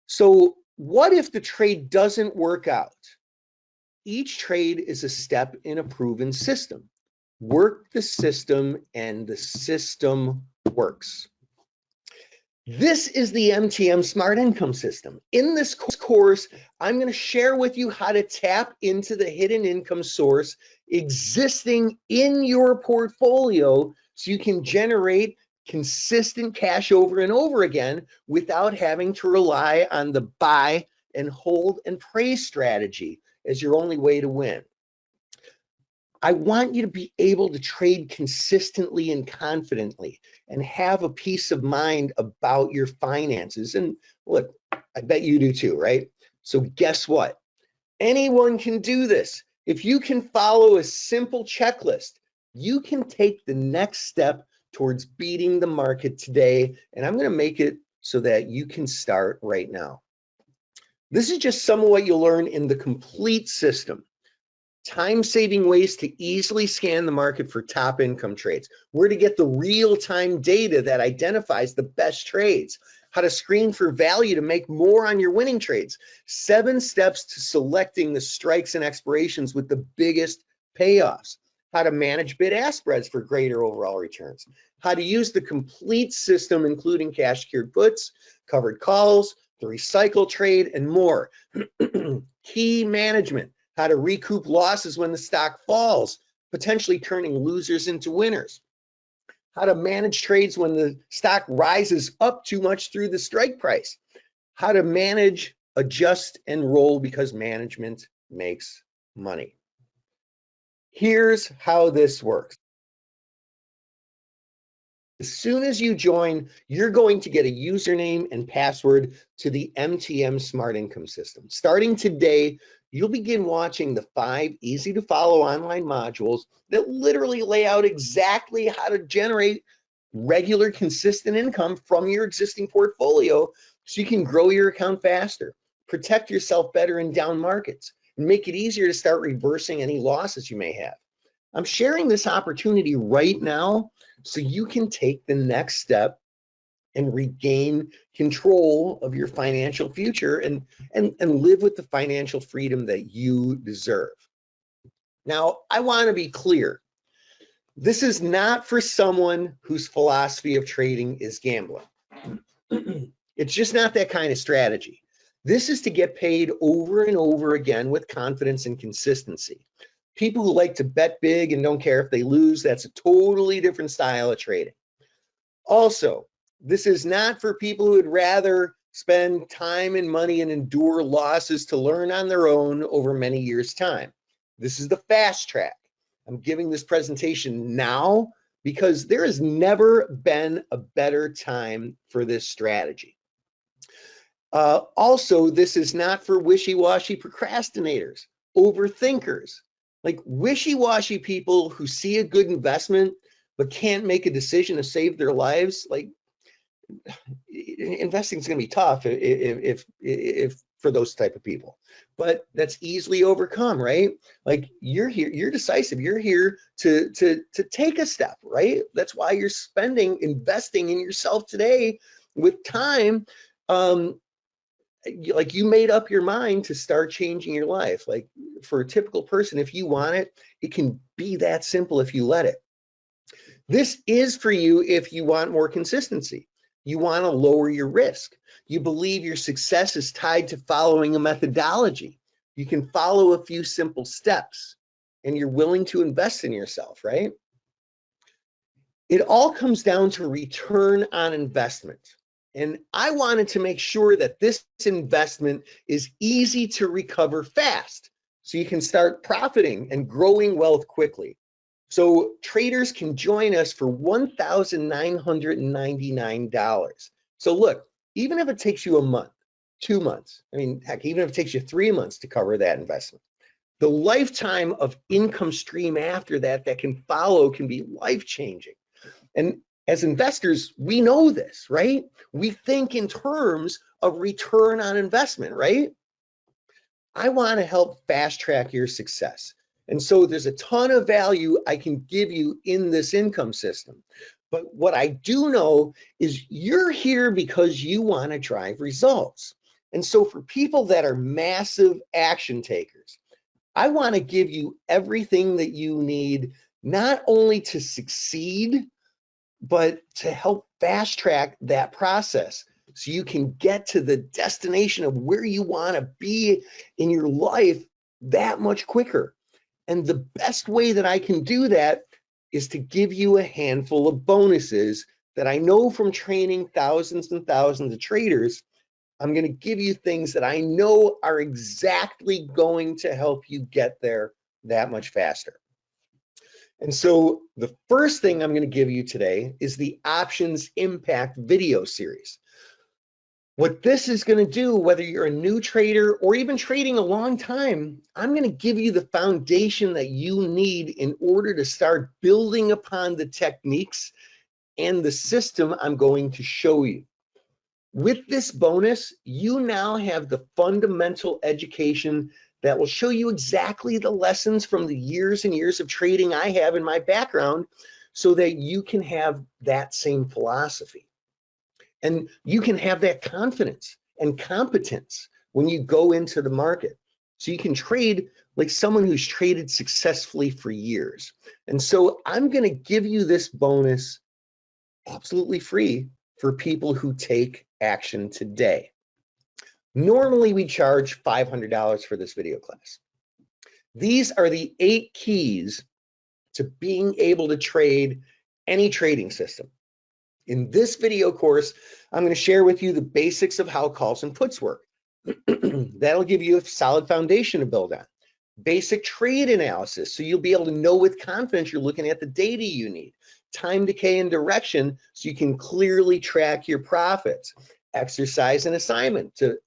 So what if the trade doesn't work out? Each trade is a step in a proven system. Work the system and the system works. This is the MTM Smart Income System. In this course, I'm going to share with you how to tap into the hidden income source existing in your portfolio so you can generate consistent cash over and over again without having to rely on the buy and hold and pray strategy as your only way to win. I want you to be able to trade consistently and confidently and have a peace of mind about your finances. And look, I bet you do too, right? So guess what? Anyone can do this. If you can follow a simple checklist, you can take the next step towards beating the market today. And I'm going to make it so that you can start right now. This is just some of what you'll learn in the complete system. Time-saving ways to easily scan the market for top income trades, where to get the real-time data that identifies the best trades, how to screen for value to make more on your winning trades, 7 steps to selecting the strikes and expirations with the biggest payoffs, how to manage bid-ask spreads for greater overall returns, how to use the complete system, including cash-secured puts, covered calls, the recycle trade, and more. Key management, how to recoup losses when the stock falls, potentially turning losers into winners. How to manage trades when the stock rises up too much through the strike price. How to manage, adjust, and roll because management makes money. Here's how this works. As soon as you join, you're going to get a username and password to the MTM Smart Income System. Starting today, you'll begin watching the 5 easy-to-follow online modules that literally lay out exactly how to generate regular, consistent income from your existing portfolio so you can grow your account faster, protect yourself better in down markets, and make it easier to start reversing any losses you may have. I'm sharing this opportunity right now so you can take the next step and regain control of your financial future and live with the financial freedom that you deserve. Now, I want to be clear. This is not for someone whose philosophy of trading is gambling. It's just not that kind of strategy. This is to get paid over and over again with confidence and consistency. People who like to bet big and don't care if they lose, that's a totally different style of trading. Also, this is not for people who would rather spend time and money and endure losses to learn on their own over many years' time. This is the fast track. I'm giving this presentation now because there has never been a better time for this strategy. Also, this is not for wishy-washy procrastinators, overthinkers, like wishy-washy people who see a good investment but can't make a decision to save their lives. Like, investing is going to be tough if for those type of people, but that's easily overcome, right? Like, you're here, you're decisive, you're here to take a step, right? That's why you're investing in yourself today with time. Like, you made up your mind to start changing your life. Like, for a typical person, if you want it, it can be that simple if you let it. This is for you if you want more consistency. You want to lower your risk. You believe your success is tied to following a methodology. You can follow a few simple steps, and you're willing to invest in yourself, right? It all comes down to return on investment. And I wanted to make sure that this investment is easy to recover fast so you can start profiting and growing wealth quickly. So traders can join us for $1,999. So look, even if it takes you a month, 2 months, I mean, heck, even if it takes you 3 months to cover that investment, the lifetime of income stream after that can follow can be life-changing. And as investors, we know this, right? We think in terms of return on investment, right? I want to help fast track your success. And so there's a ton of value I can give you in this income system. But what I do know is you're here because you want to drive results. And so for people that are massive action takers, I want to give you everything that you need, not only to succeed, but to help fast track that process so you can get to the destination of where you want to be in your life that much quicker. And the best way that I can do that is to give you a handful of bonuses that I know from training thousands and thousands of traders. I'm going to give you things that I know are exactly going to help you get there that much faster. And so the first thing I'm going to give you today is the Options Impact video series. What this is going to do, whether you're a new trader or even trading a long time, I'm going to give you the foundation that you need in order to start building upon the techniques and the system I'm going to show you. With this bonus, you now have the fundamental education that will show you exactly the lessons from the years and years of trading I have in my background so that you can have that same philosophy. And you can have that confidence and competence when you go into the market. So you can trade like someone who's traded successfully for years. And so I'm going to give you this bonus absolutely free for people who take action today. Normally we charge $500 for this video class. These are the 8 keys to being able to trade any trading system. In this video course, I'm going to share with you the basics of how calls and puts work. That'll give you a solid foundation to build on. Basic trade analysis, so you'll be able to know with confidence you're looking at the data you need. Time decay and direction, so you can clearly track your profits. Exercise and assignment to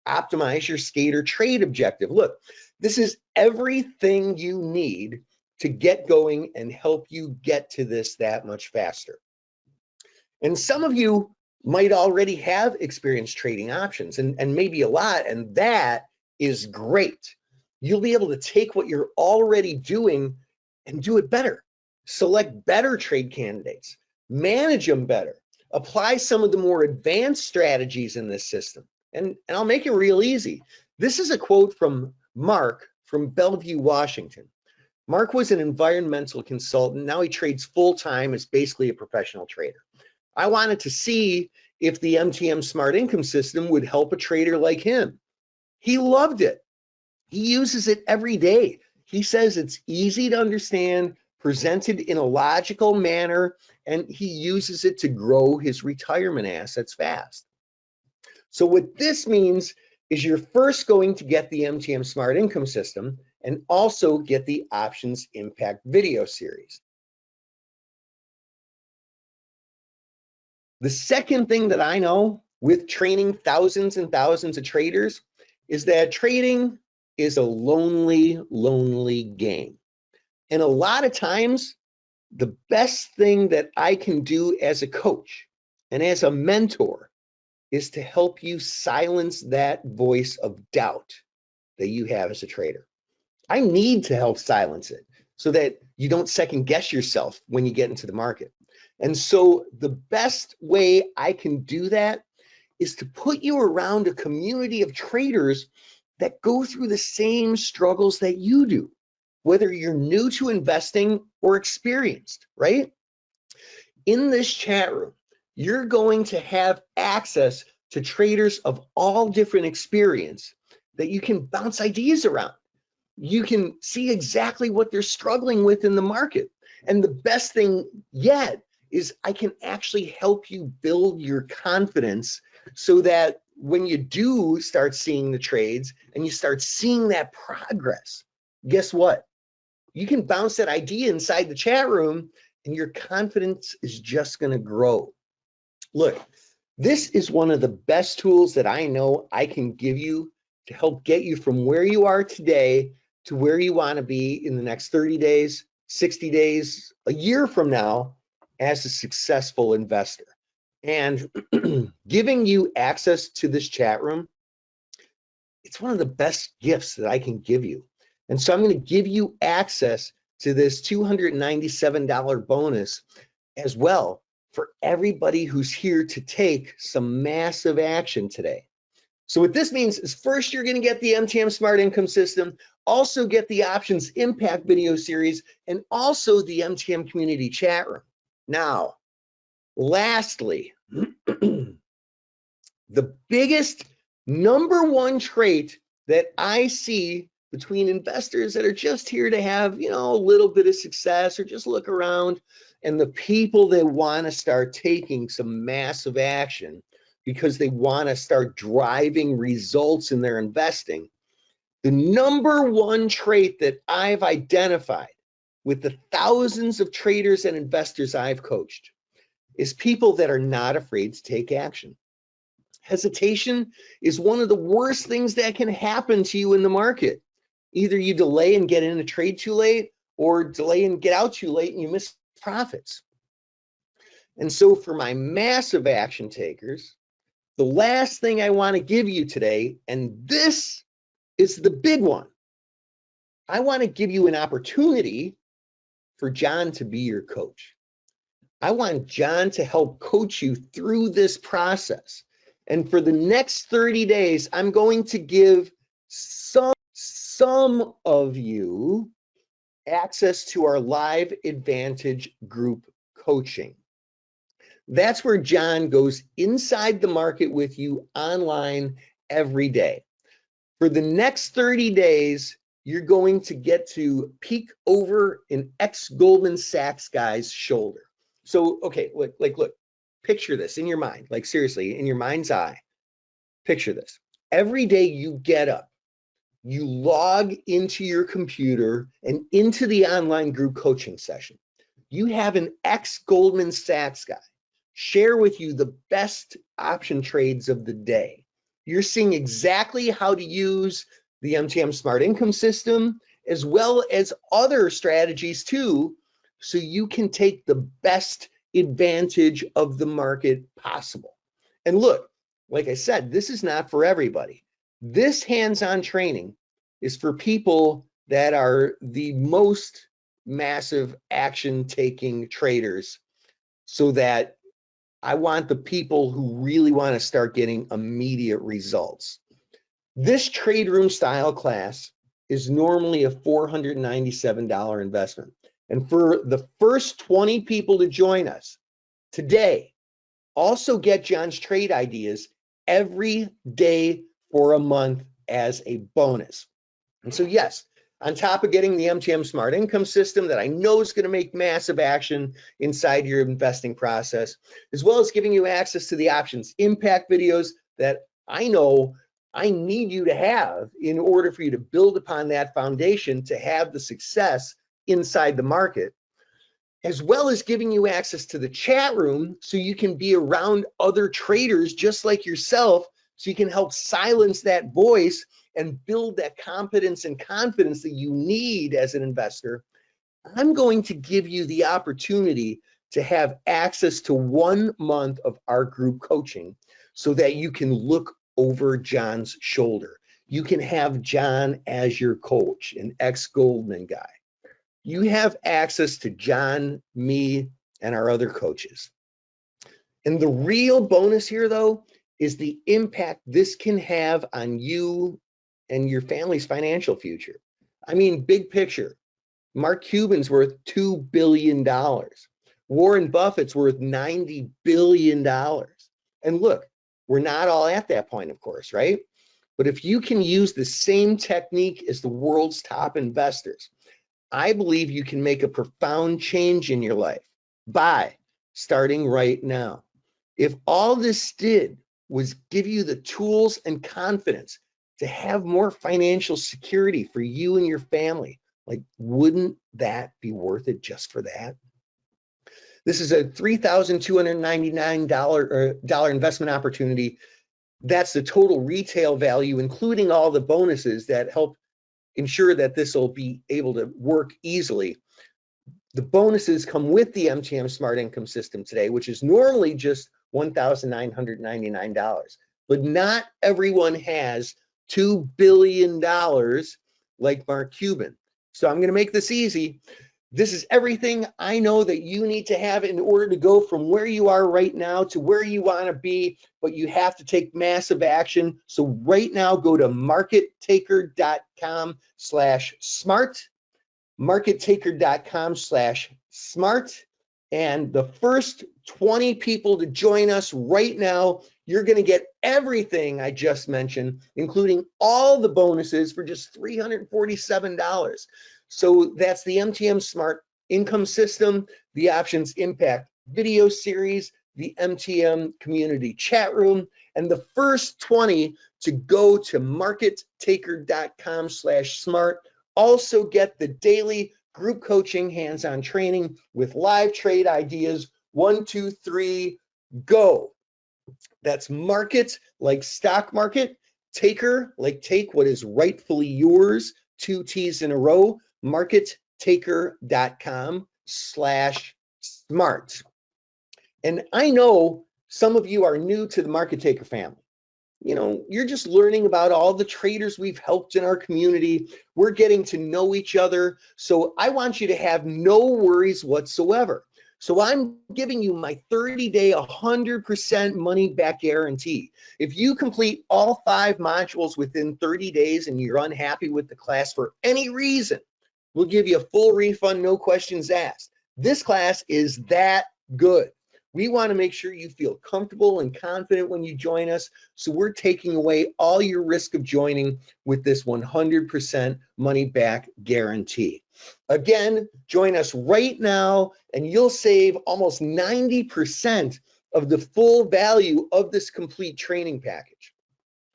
optimize your skate or trade objective. Look, this is everything you need to get going and help you get to this that much faster. And some of you might already have experience trading options and maybe a lot, and that is great. You'll be able to take what you're already doing and do it better. Select better trade candidates, manage them better, apply some of the more advanced strategies in this system. And I'll make it real easy. This is a quote from Mark from Bellevue, Washington. Mark was an environmental consultant. Now he trades full-time as basically a professional trader. I wanted to see if the MTM Smart Income System would help a trader like him. He loved it. He uses it every day. He says it's easy to understand, presented in a logical manner, and he uses it to grow his retirement assets fast. So what this means is you're first going to get the MTM Smart Income System and also get the Options Impact video series. The second thing that I know with training thousands and thousands of traders is that trading is a lonely, lonely game. And a lot of times, the best thing that I can do as a coach and as a mentor is to help you silence that voice of doubt that you have as a trader. I need to help silence it so that you don't second guess yourself when you get into the market. And so the best way I can do that is to put you around a community of traders that go through the same struggles that you do, whether you're new to investing or experienced, right? In this chat room, you're going to have access to traders of all different experience that you can bounce ideas around. You can see exactly what they're struggling with in the market. And the best thing yet is I can actually help you build your confidence so that when you do start seeing the trades and you start seeing that progress, guess what? You can bounce that idea inside the chat room and your confidence is just going to grow. Look, this is one of the best tools that I know I can give you to help get you from where you are today to where you want to be in the next 30 days, 60 days, a year from now as a successful investor. And giving you access to this chat room, it's one of the best gifts that I can give you. And so I'm going to give you access to this $297 bonus as well for everybody who's here to take some massive action today. So what this means is first you're going to get the MTM Smart Income System, also get the Options Impact video series, and also the MTM Community Chat Room. Now, lastly, the biggest #1 trait that I see between investors that are just here to have, a little bit of success or just look around, and the people that want to start taking some massive action because they want to start driving results in their investing, the #1 trait that I've identified with the thousands of traders and investors I've coached is people that are not afraid to take action. Hesitation is one of the worst things that can happen to you in the market. Either you delay and get in a trade too late, or delay and get out too late and you miss profits. And so for my massive action takers, The last thing I want to give you today, and this is the big one, I want to give you an opportunity for John to be your coach. I want John to help coach you through this process. And for the next 30 days, I'm going to give some of you access to our Live Advantage group coaching. That's where John goes inside the market with you online every day. For the next 30 days, you're going to get to peek over an ex-Goldman Sachs guy's shoulder. So, okay, look, picture this in your mind, like seriously, in your mind's eye, picture this. Every day you get up, you log into your computer and into the online group coaching session. You have an ex-Goldman Sachs guy share with you the best option trades of the day. You're seeing exactly how to use the MTM Smart Income System, as well as other strategies too, so you can take the best advantage of the market possible. And look, like I said, this is not for everybody. This hands-on training is for people that are the most massive action-taking traders, so that I want the people who really want to start getting immediate results. This trade room style class is normally a $497 investment. And for the first 20 people to join us today, also get John's trade ideas every day for a month as a bonus. And so yes, on top of getting the MTM Smart Income System that I know is going to make massive action inside your investing process, as well as giving you access to the options impact videos that I know I need you to have in order for you to build upon that foundation to have the success inside the market, as well as giving you access to the chat room so you can be around other traders just like yourself, so you can help silence that voice and build that competence and confidence that you need as an investor. I'm going to give you the opportunity to have access to 1 month of our group coaching so that you can look over John's shoulder. You can have John as your coach, an ex-Goldman guy. You have access to John, me, and our other coaches. And the real bonus here, though, is the impact this can have on you and your family's financial future. I mean, big picture, Mark Cuban's worth $2 billion. Warren Buffett's worth $90 billion. And look, we're not all at that point, of course, right? But if you can use the same technique as the world's top investors, I believe you can make a profound change in your life by starting right now. If all this did was give you the tools and confidence to have more financial security for you and your family, like, wouldn't that be worth it just for that? This is a $3,299 investment opportunity. That's the total retail value, including all the bonuses that help ensure that this will be able to work easily. The bonuses come with the MTM Smart Income System today, which is normally just $1,999. But not everyone has $2 billion like Mark Cuban. So I'm going to make this easy. This is everything I know that you need to have in order to go from where you are right now to where you want to be, but you have to take massive action. So right now, go to markettaker.com/smart, markettaker.com/smart. And the first 20 people to join us right now, you're going to get everything I just mentioned, including all the bonuses for just $347. So that's the MTM Smart Income System, the Options Impact video series, the MTM Community Chat Room, and the first 20 to go to markettaker.com/smart also get the daily group coaching hands-on training with live trade ideas. 1, 2, 3, go. That's market like stock market, taker like take what is rightfully yours, 2 T's in a row, markettaker.com/smart. And I know some of you are new to the Market Taker family. You know, you're just learning about all the traders we've helped in our community. We're getting to know each other. So I want you to have no worries whatsoever. So I'm giving you my 30-day, 100% money back guarantee. If you complete all 5 modules within 30 days and you're unhappy with the class for any reason, we'll give you a full refund, no questions asked. This class is that good. We want to make sure you feel comfortable and confident when you join us. So we're taking away all your risk of joining with this 100% money back guarantee. Again, join us right now and you'll save almost 90% of the full value of this complete training package.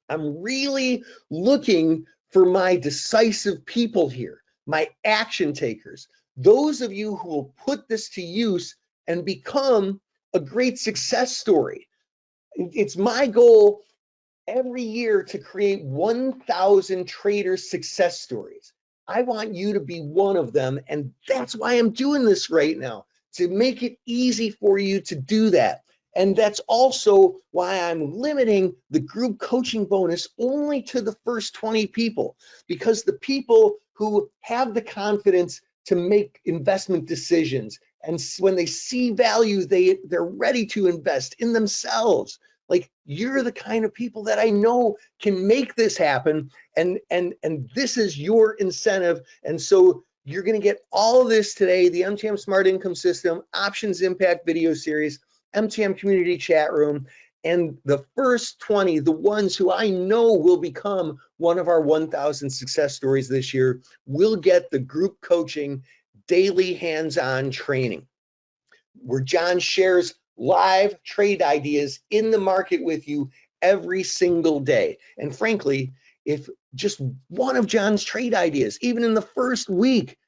I'm really looking for my decisive people here, my action takers, those of you who will put this to use and become a great success story. It's my goal every year to create 1,000 trader success stories. I want you to be one of them, and that's why I'm doing this right now, to make it easy for you to do that. And that's also why I'm limiting the group coaching bonus only to the first 20 people, because the people who have the confidence to make investment decisions, and when they see value, they're ready to invest in themselves. Like, you're the kind of people that I know can make this happen, and this is your incentive. And so you're going to get all of this today: the MTM Smart Income System, Options Impact video series, MTM Community Chat Room, and the first 20, the ones who I know will become one of our 1,000 success stories this year, will get the group coaching daily hands-on training, where John shares live trade ideas in the market with you every single day. And frankly, if just one of John's trade ideas, even in the first week,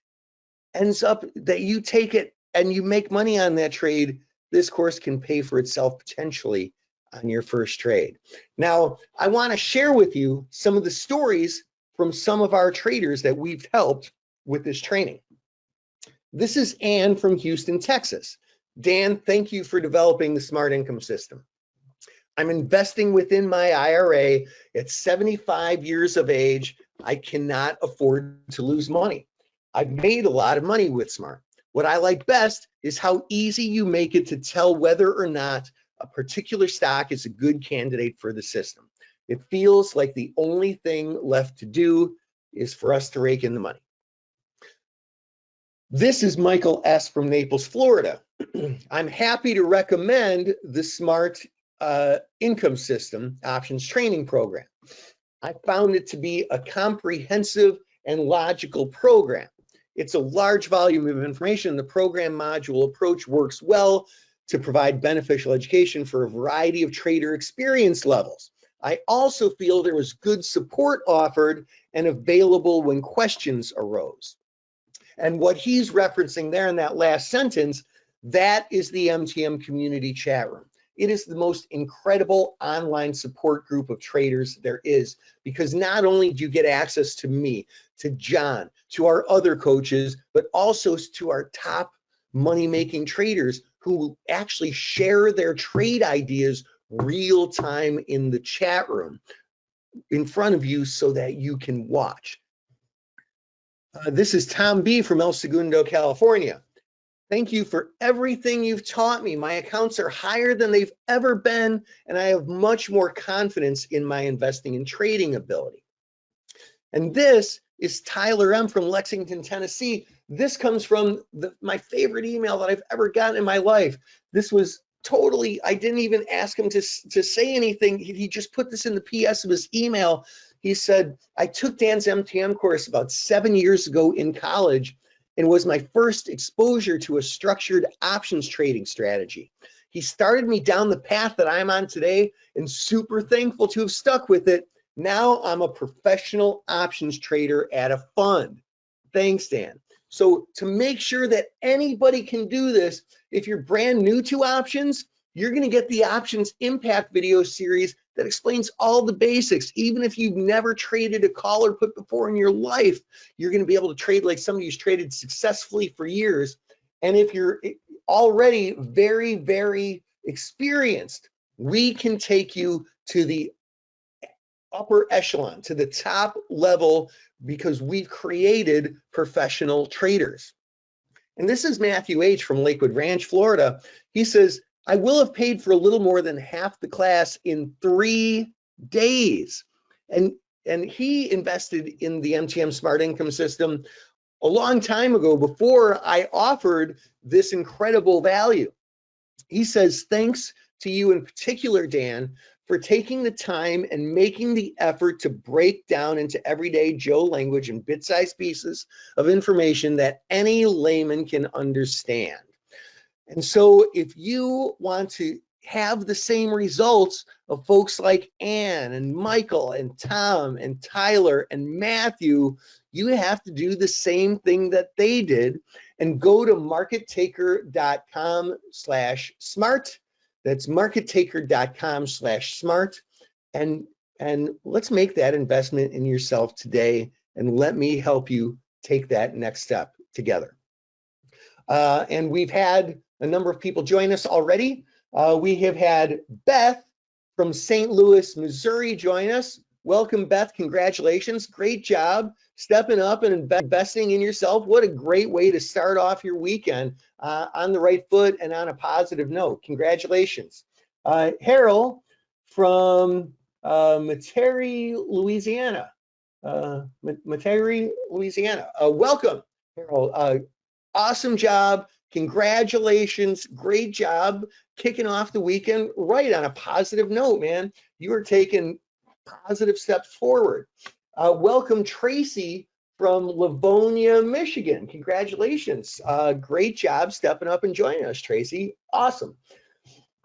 ends up that you take it and you make money on that trade, this course can pay for itself potentially on your first trade. Now, I want to share with you some of the stories from some of our traders that we've helped with this training. This is Ann from Houston, Texas. Dan, thank you for developing the Smart Income System. I'm investing within my IRA at 75 years of age. I cannot afford to lose money. I've made a lot of money with Smart. What I like best is how easy you make it to tell whether or not a particular stock is a good candidate for the system. It feels like the only thing left to do is for us to rake in the money. This is Michael S. from Naples, Florida. I'm happy to recommend the Smart Income System Options Training Program. I found it to be a comprehensive and logical program. It's a large volume of information. The program module approach works well to provide beneficial education for a variety of trader experience levels. I also feel there was good support offered and available when questions arose. And what he's referencing there in that last sentence, that is the MTM Community Chat Room. It is the most incredible online support group of traders there is, because not only do you get access to me, to John, to our other coaches, but also to our top money-making traders who actually share their trade ideas real time in the chat room in front of you so that you can watch. This is Tom B. from El Segundo, California. Thank you for everything you've taught me. My accounts are higher than they've ever been, and I have much more confidence in my investing and trading ability. And this is Tyler M. from Lexington, Tennessee. This comes from my favorite email that I've ever gotten in my life. This was totally, I didn't even ask him to say anything. He just put this in the PS of his email. He said, I took Dan's MTM course about 7 years ago in college, and was my first exposure to a structured options trading strategy. He started me down the path that I'm on today, and super thankful to have stuck with it. Now I'm a professional options trader at a fund. Thanks, Dan. So to make sure that anybody can do this, if you're brand new to options, you're going to get the Options Impact video series that explains all the basics. Even if you've never traded a call or put before in your life, you're going to be able to trade like somebody who's traded successfully for years. And if you're already very, very experienced, We can take you to the upper echelon, to the top level, because we've created professional traders. And this is Matthew H. from Lakewood Ranch, Florida. He says, I will have paid for a little more than half the class in 3 days. And he invested in the MTM Smart Income System a long time ago, before I offered this incredible value. He says, thanks to you in particular, Dan, for taking the time and making the effort to break down into everyday Joe language and bit-sized pieces of information that any layman can understand. And so if you want to have the same results of folks like Ann and Michael and Tom and Tyler and Matthew, you have to do the same thing that they did and go to markettaker.com/smart. That's markettaker.com/smart. And let's make that investment in yourself today, and let me help you take that next step together. And we've had a number of people join us already. We have had Beth from St. Louis, Missouri join us. Welcome, Beth. Congratulations. Great job stepping up and investing in yourself. What a great way to start off your weekend on the right foot and on a positive note. Congratulations. Harold from Metairie, Louisiana. Welcome, Harold. Awesome job. Congratulations. Great job kicking off the weekend right on a positive note, man. You are taking positive steps forward. Welcome, Tracy from Livonia, Michigan. Congratulations. Great job stepping up and joining us, Tracy. Awesome.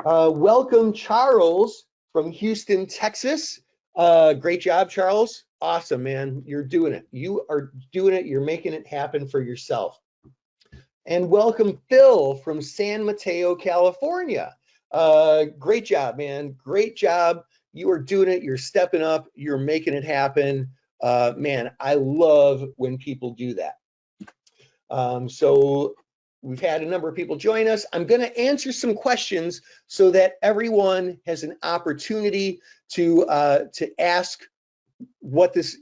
Welcome, Charles from Houston, Texas. Great job, Charles. Awesome, man. You're doing it. You are doing it. You're making it happen for yourself. And welcome, Phil from San Mateo, California. Great job, man. Great job. You are doing it. You're stepping up. You're making it happen. Man, I love when people do that. So we've had a number of people join us. I'm going to answer some questions so that everyone has an opportunity to ask what this,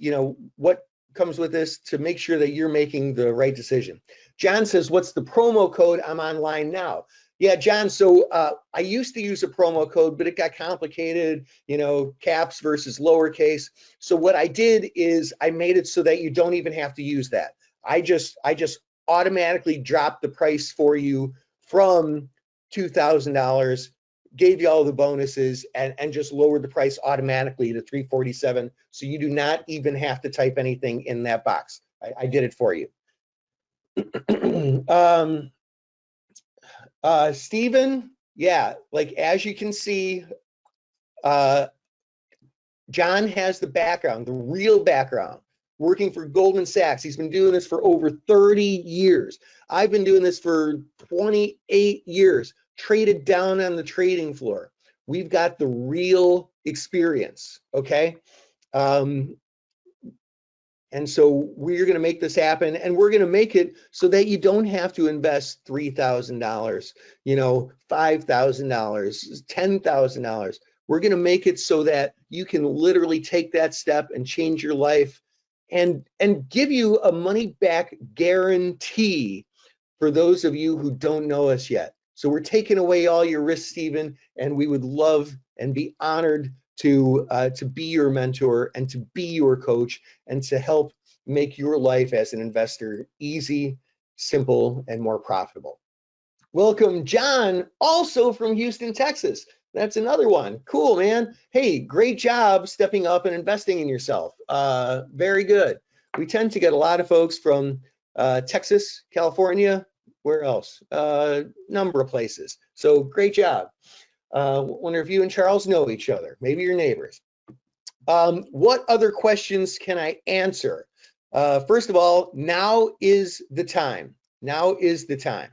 what comes with this, to make sure that you're making the right decision. John says, what's the promo code? I'm online now. Yeah, John, so I used to use a promo code, but it got complicated, caps versus lowercase. So what I did is I made it so that you don't even have to use that. I just automatically dropped the price for you from $2,000, gave you all the bonuses, and just lowered the price automatically to $347. So you do not even have to type anything in that box. I did it for you. Stephen, yeah, like as you can see, John has the background, the real background, working for Goldman Sachs. He's been doing this for over 30 years. I've been doing this for 28 years, traded down on the trading floor. We've got the real experience, okay? And so we're going to make this happen, and we're going to make it so that you don't have to invest $3,000, $5,000, $10,000. We're going to make it so that you can literally take that step and change your life, and give you a money back guarantee for those of you who don't know us yet. So we're taking away all your risks, Stephen, and we would love and be honored to be your mentor and to be your coach and to help make your life as an investor easy, simple, and more profitable. Welcome, John, also from Houston, Texas. That's another one. Cool, man. Hey, great job stepping up and investing in yourself. Very good. We tend to get a lot of folks from Texas, California, where else? Number of places. So great job. Wonder if you and Charles know each other. Maybe you're neighbors. What other questions can I answer? First of all, now is the time. Now is the time.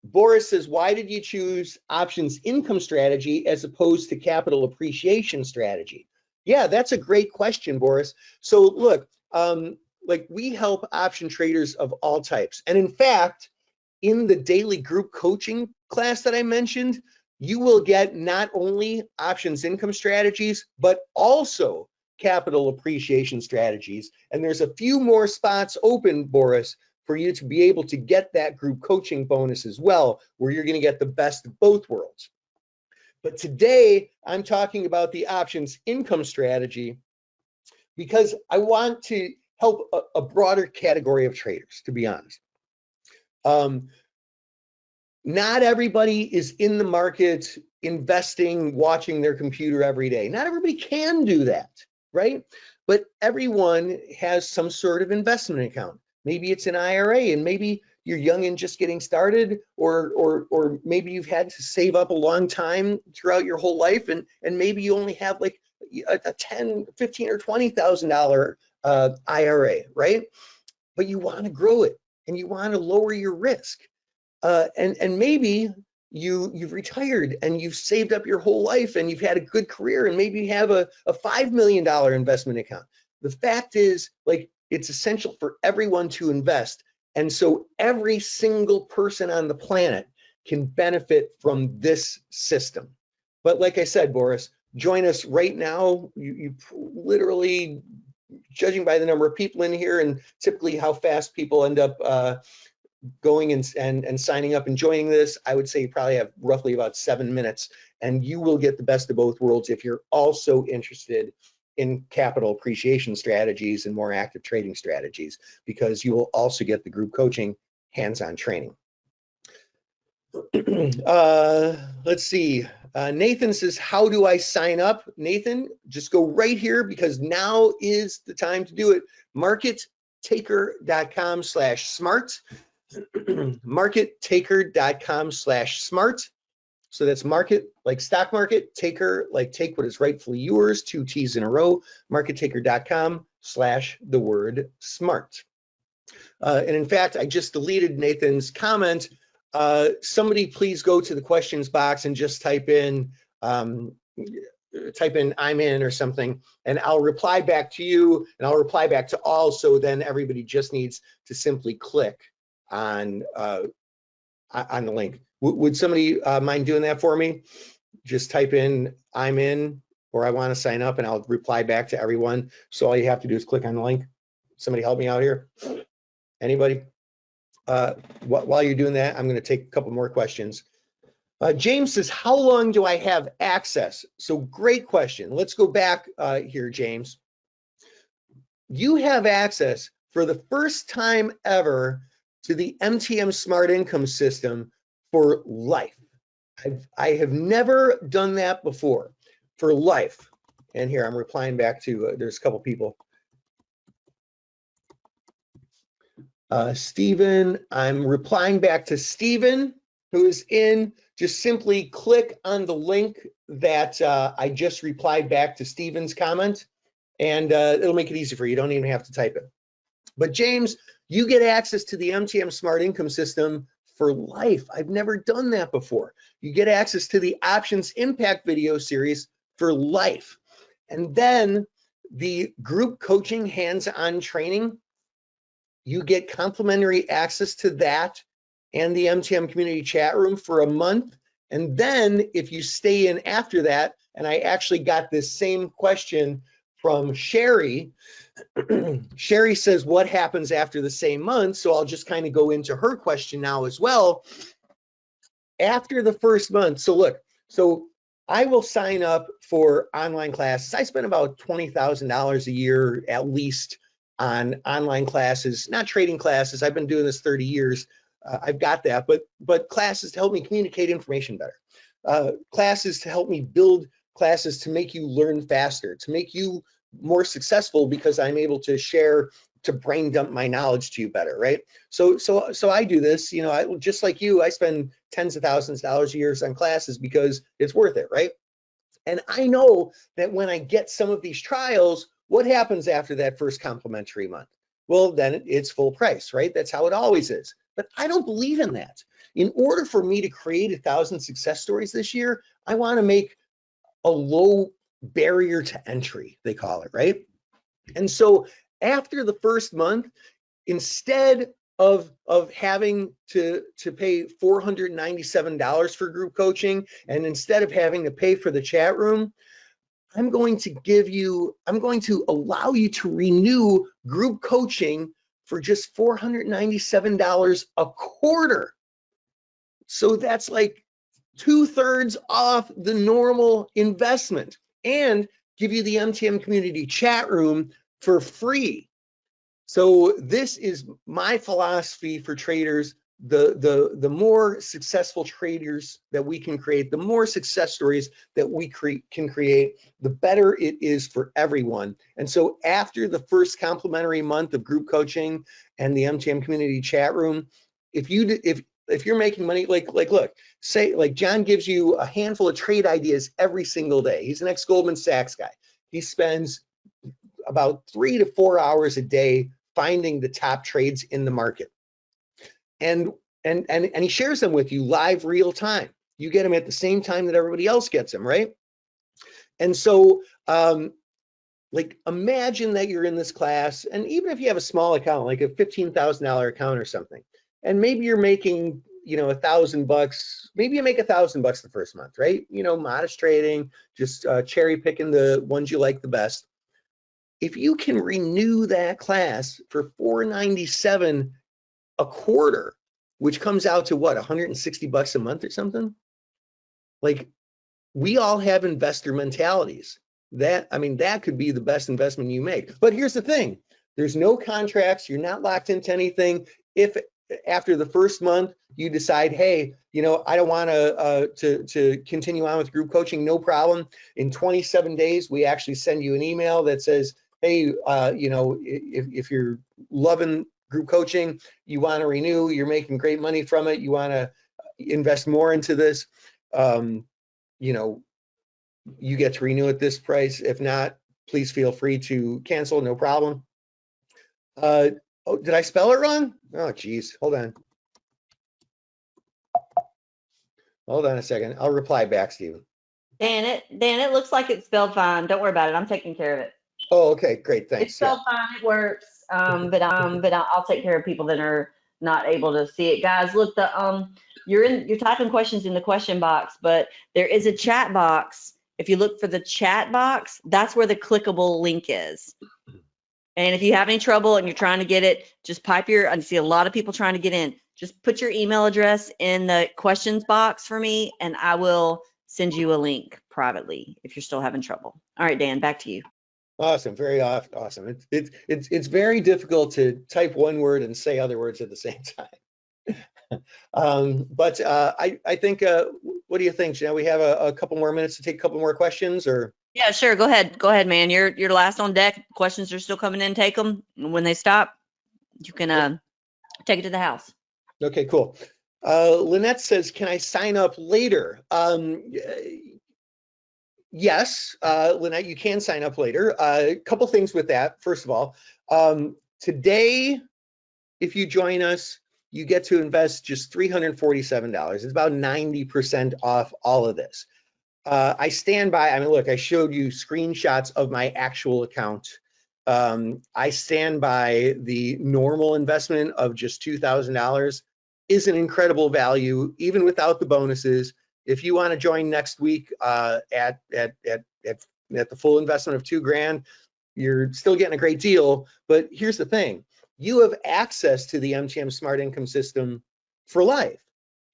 Boris says, why did you choose options income strategy as opposed to capital appreciation strategy? Yeah, that's a great question, Boris. So look, like we help option traders of all types. And in fact, in the daily group coaching class that I mentioned, you will get not only options income strategies, but also capital appreciation strategies. And there's a few more spots open, Boris, for you to be able to get that group coaching bonus as well, where you're going to get the best of both worlds. But today, I'm talking about the options income strategy because I want to help a broader category of traders, to be honest. Not everybody is in the market investing, watching their computer every day. Not everybody can do that, right? But everyone has some sort of investment account. Maybe it's an IRA, and maybe you're young and just getting started, or maybe you've had to save up a long time throughout your whole life, and maybe you only have like a $10, $15, or $20,000 IRA, right? But you want to grow it and you want to lower your risk. And maybe you've retired and you've saved up your whole life and you've had a good career, and maybe you have a $5 million investment account. The fact is, like, it's essential for everyone to invest. And so every single person on the planet can benefit from this system. But like I said, Boris, join us right now. You literally, judging by the number of people in here and typically how fast people end up going and signing up and joining this, I would say you probably have roughly about 7 minutes, and you will get the best of both worlds if you're also interested in capital appreciation strategies and more active trading strategies, because you will also get the group coaching, hands-on training. Let's see. Nathan says, how do I sign up? Nathan, just go right here, because now is the time to do it. MarketTaker.com/smart. MarketTaker.com/smart. So that's market like stock market, taker like take what is rightfully yours, 2 T's in a row. MarketTaker.com/the word smart. And in fact, I just deleted Nathan's comment. Somebody please go to the questions box and just type in I'm in or something, and I'll reply back to you, and I'll reply back to all. So then everybody just needs to simply click on the link. Would somebody mind doing that for me? Just type in I'm in or I want to sign up, and I'll reply back to everyone. So all you have to do is click on the link. Somebody help me out here. Anybody? While you're doing that, I'm going to take a couple more questions. James says, how long do I have access? So great question. Let's go back here, James. You have access for the first time ever to the MTM Smart Income System for life. I have never done that before, for life. And here I'm replying back to, there's a couple people. Stephen, I'm replying back to Stephen, who is in. Just simply click on the link that I just replied back to Stephen's comment, and it'll make it easy for you. You don't even have to type it. But James, you get access to the MTM Smart Income System for life. I've never done that before. You get access to the Options Impact video series for life. And then the group coaching hands-on training, you get complimentary access to that and the MTM community chat room for a month. And then if you stay in after that, and I actually got this same question from Sherry. Sherry says, what happens after the same month? So I'll just kind of go into her question now as well. After the first month, so look, so I will sign up for online classes. I spend about $20,000 a year at least on online classes, not trading classes. I've been doing this 30 years. I've got that, but classes to help me communicate information better. Classes to help me build classes to make you learn faster, to make you more successful, because I'm able to share, to brain dump my knowledge to you better, right? So I do this, you know, just like you, I spend tens of thousands of dollars a year on classes because it's worth it, right? And I know that when I get some of these trials, what happens after that first complimentary month? Well, then it's full price, right? That's how it always is. But I don't believe in that. In order for me to create 1,000 success stories this year, I want to make a low barrier to entry, they call it, right? And so after the first month, instead of having to pay $497 for group coaching, and instead of having to pay for the chat room, I'm going to allow you to renew group coaching for just $497 a quarter. So that's like 2/3 off the normal investment, and give you the MTM community chat room for free. So this is my philosophy for traders. The more successful traders that we can create, the more success stories that we can create, the better it is for everyone. And so after the first complimentary month of group coaching and the MTM community chat room, if you're making money, like look, say like John gives you a handful of trade ideas every single day. He's an ex-Goldman Sachs guy. He spends about 3 to 4 hours a day finding the top trades in the market. And he shares them with you live, real time. You get them at the same time that everybody else gets them, right? And so like imagine that you're in this class, and even if you have a small account, like a $15,000 account or something, and maybe you're making, you know, $1,000, maybe you make $1,000 the first month, right? You know, modest trading, just cherry picking the ones you like the best. If you can renew that class for $497 a quarter, which comes out to what, $160 a month or something? Like, we all have investor mentalities. That, I mean, that could be the best investment you make. But here's the thing, there's no contracts, you're not locked into anything. If after the first month you decide, hey, you know, I don't want to continue on with group coaching, no problem. In 27 days, we actually send you an email that says, hey, you know, if you're loving group coaching, you want to renew, you're making great money from it, you want to invest more into this, you know, you get to renew at this price. If not, please feel free to cancel, no problem. Oh, did I spell it wrong? Oh, geez, hold on. Hold on a second. I'll reply back, Stephen. Dan, it looks like it's spelled fine. Don't worry about it. I'm taking care of it. Oh, okay, great, thanks. It's spelled fine. It works. But I'll take care of people that are not able to see it. Guys, look, you're typing questions in the question box, but there is a chat box. If you look for the chat box, that's where the clickable link is. And if you have any trouble and you're trying to get it, just I see a lot of people trying to get in. Just put your email address in the questions box for me, and I will send you a link privately if you're still having trouble. All right, Dan, back to you. Awesome, very awesome. It's very difficult to type one word and say other words at the same time. But I think, what do you think, Janelle? We have a couple more minutes to take a couple more questions, or? Yeah, sure. Go ahead, man. You're last on deck. Questions are still coming in. Take them. When they stop, you can take it to the house. Okay, cool. Lynette says, can I sign up later? Yes, Lynette, you can sign up later. A couple things with that. First of all, today, if you join us, you get to invest just $347. It's about 90% off all of this. I stand by, I mean, look, I showed you screenshots of my actual account. I stand by the normal investment of just $2,000 is an incredible value, even without the bonuses. If you want to join next week at the full investment of $2,000, you're still getting a great deal. But here's the thing, you have access to the MTM Smart Income System for life.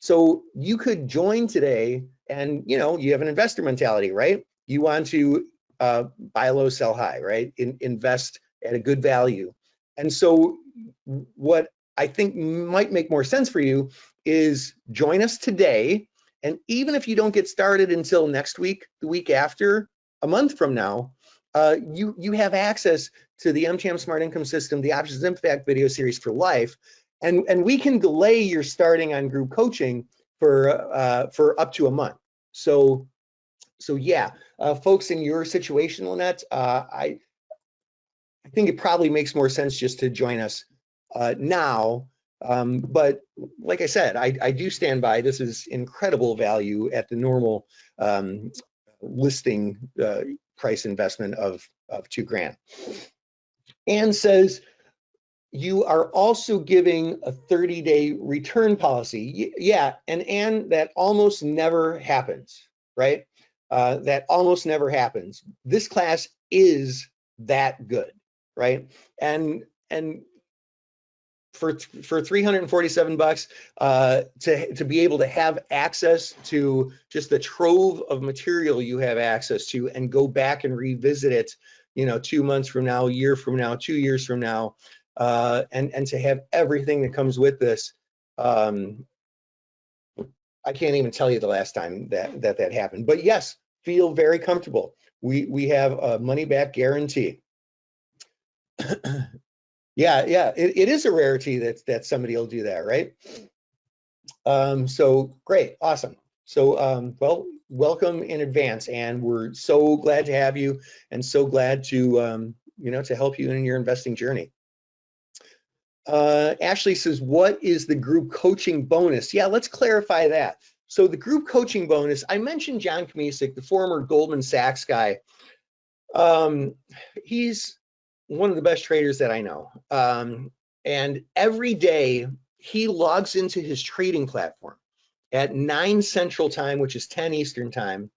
So you could join today, and you know, you have an investor mentality, right? You want to buy low, sell high, right? Invest at a good value. And so what I think might make more sense for you is join us today. And even if you don't get started until next week, the week after, a month from now, you have access to the MTM Smart Income System, the Options Impact video series for life. And we can delay your starting on group coaching for up to a month. So yeah, folks in your situation, Lynette, I think it probably makes more sense just to join us now. But like I said, I do stand by, this is incredible value at the normal listing price investment of $2,000. Ann says, you are also giving a 30-day return policy. Yeah, and that almost never happens, right? That almost never happens. This class is that good, right? And for $347, to be able to have access to just the trove of material you have access to, and go back and revisit it, 2 months from now, a year from now, 2 years from now, and to have everything that comes with this. I can't even tell you the last time that happened. But yes, feel very comfortable. We have a money back guarantee. Yeah, it is a rarity that somebody will do that, right? So great, awesome. So well, welcome in advance, and we're so glad to have you, and so glad to to help you in your investing journey. Ashley says, what is the group coaching bonus? Yeah, let's clarify that. So the group coaching bonus, I mentioned John Kmisik, the former Goldman Sachs guy. He's one of the best traders that I know. And every day he logs into his trading platform at 9 Central Time, which is 10 Eastern Time,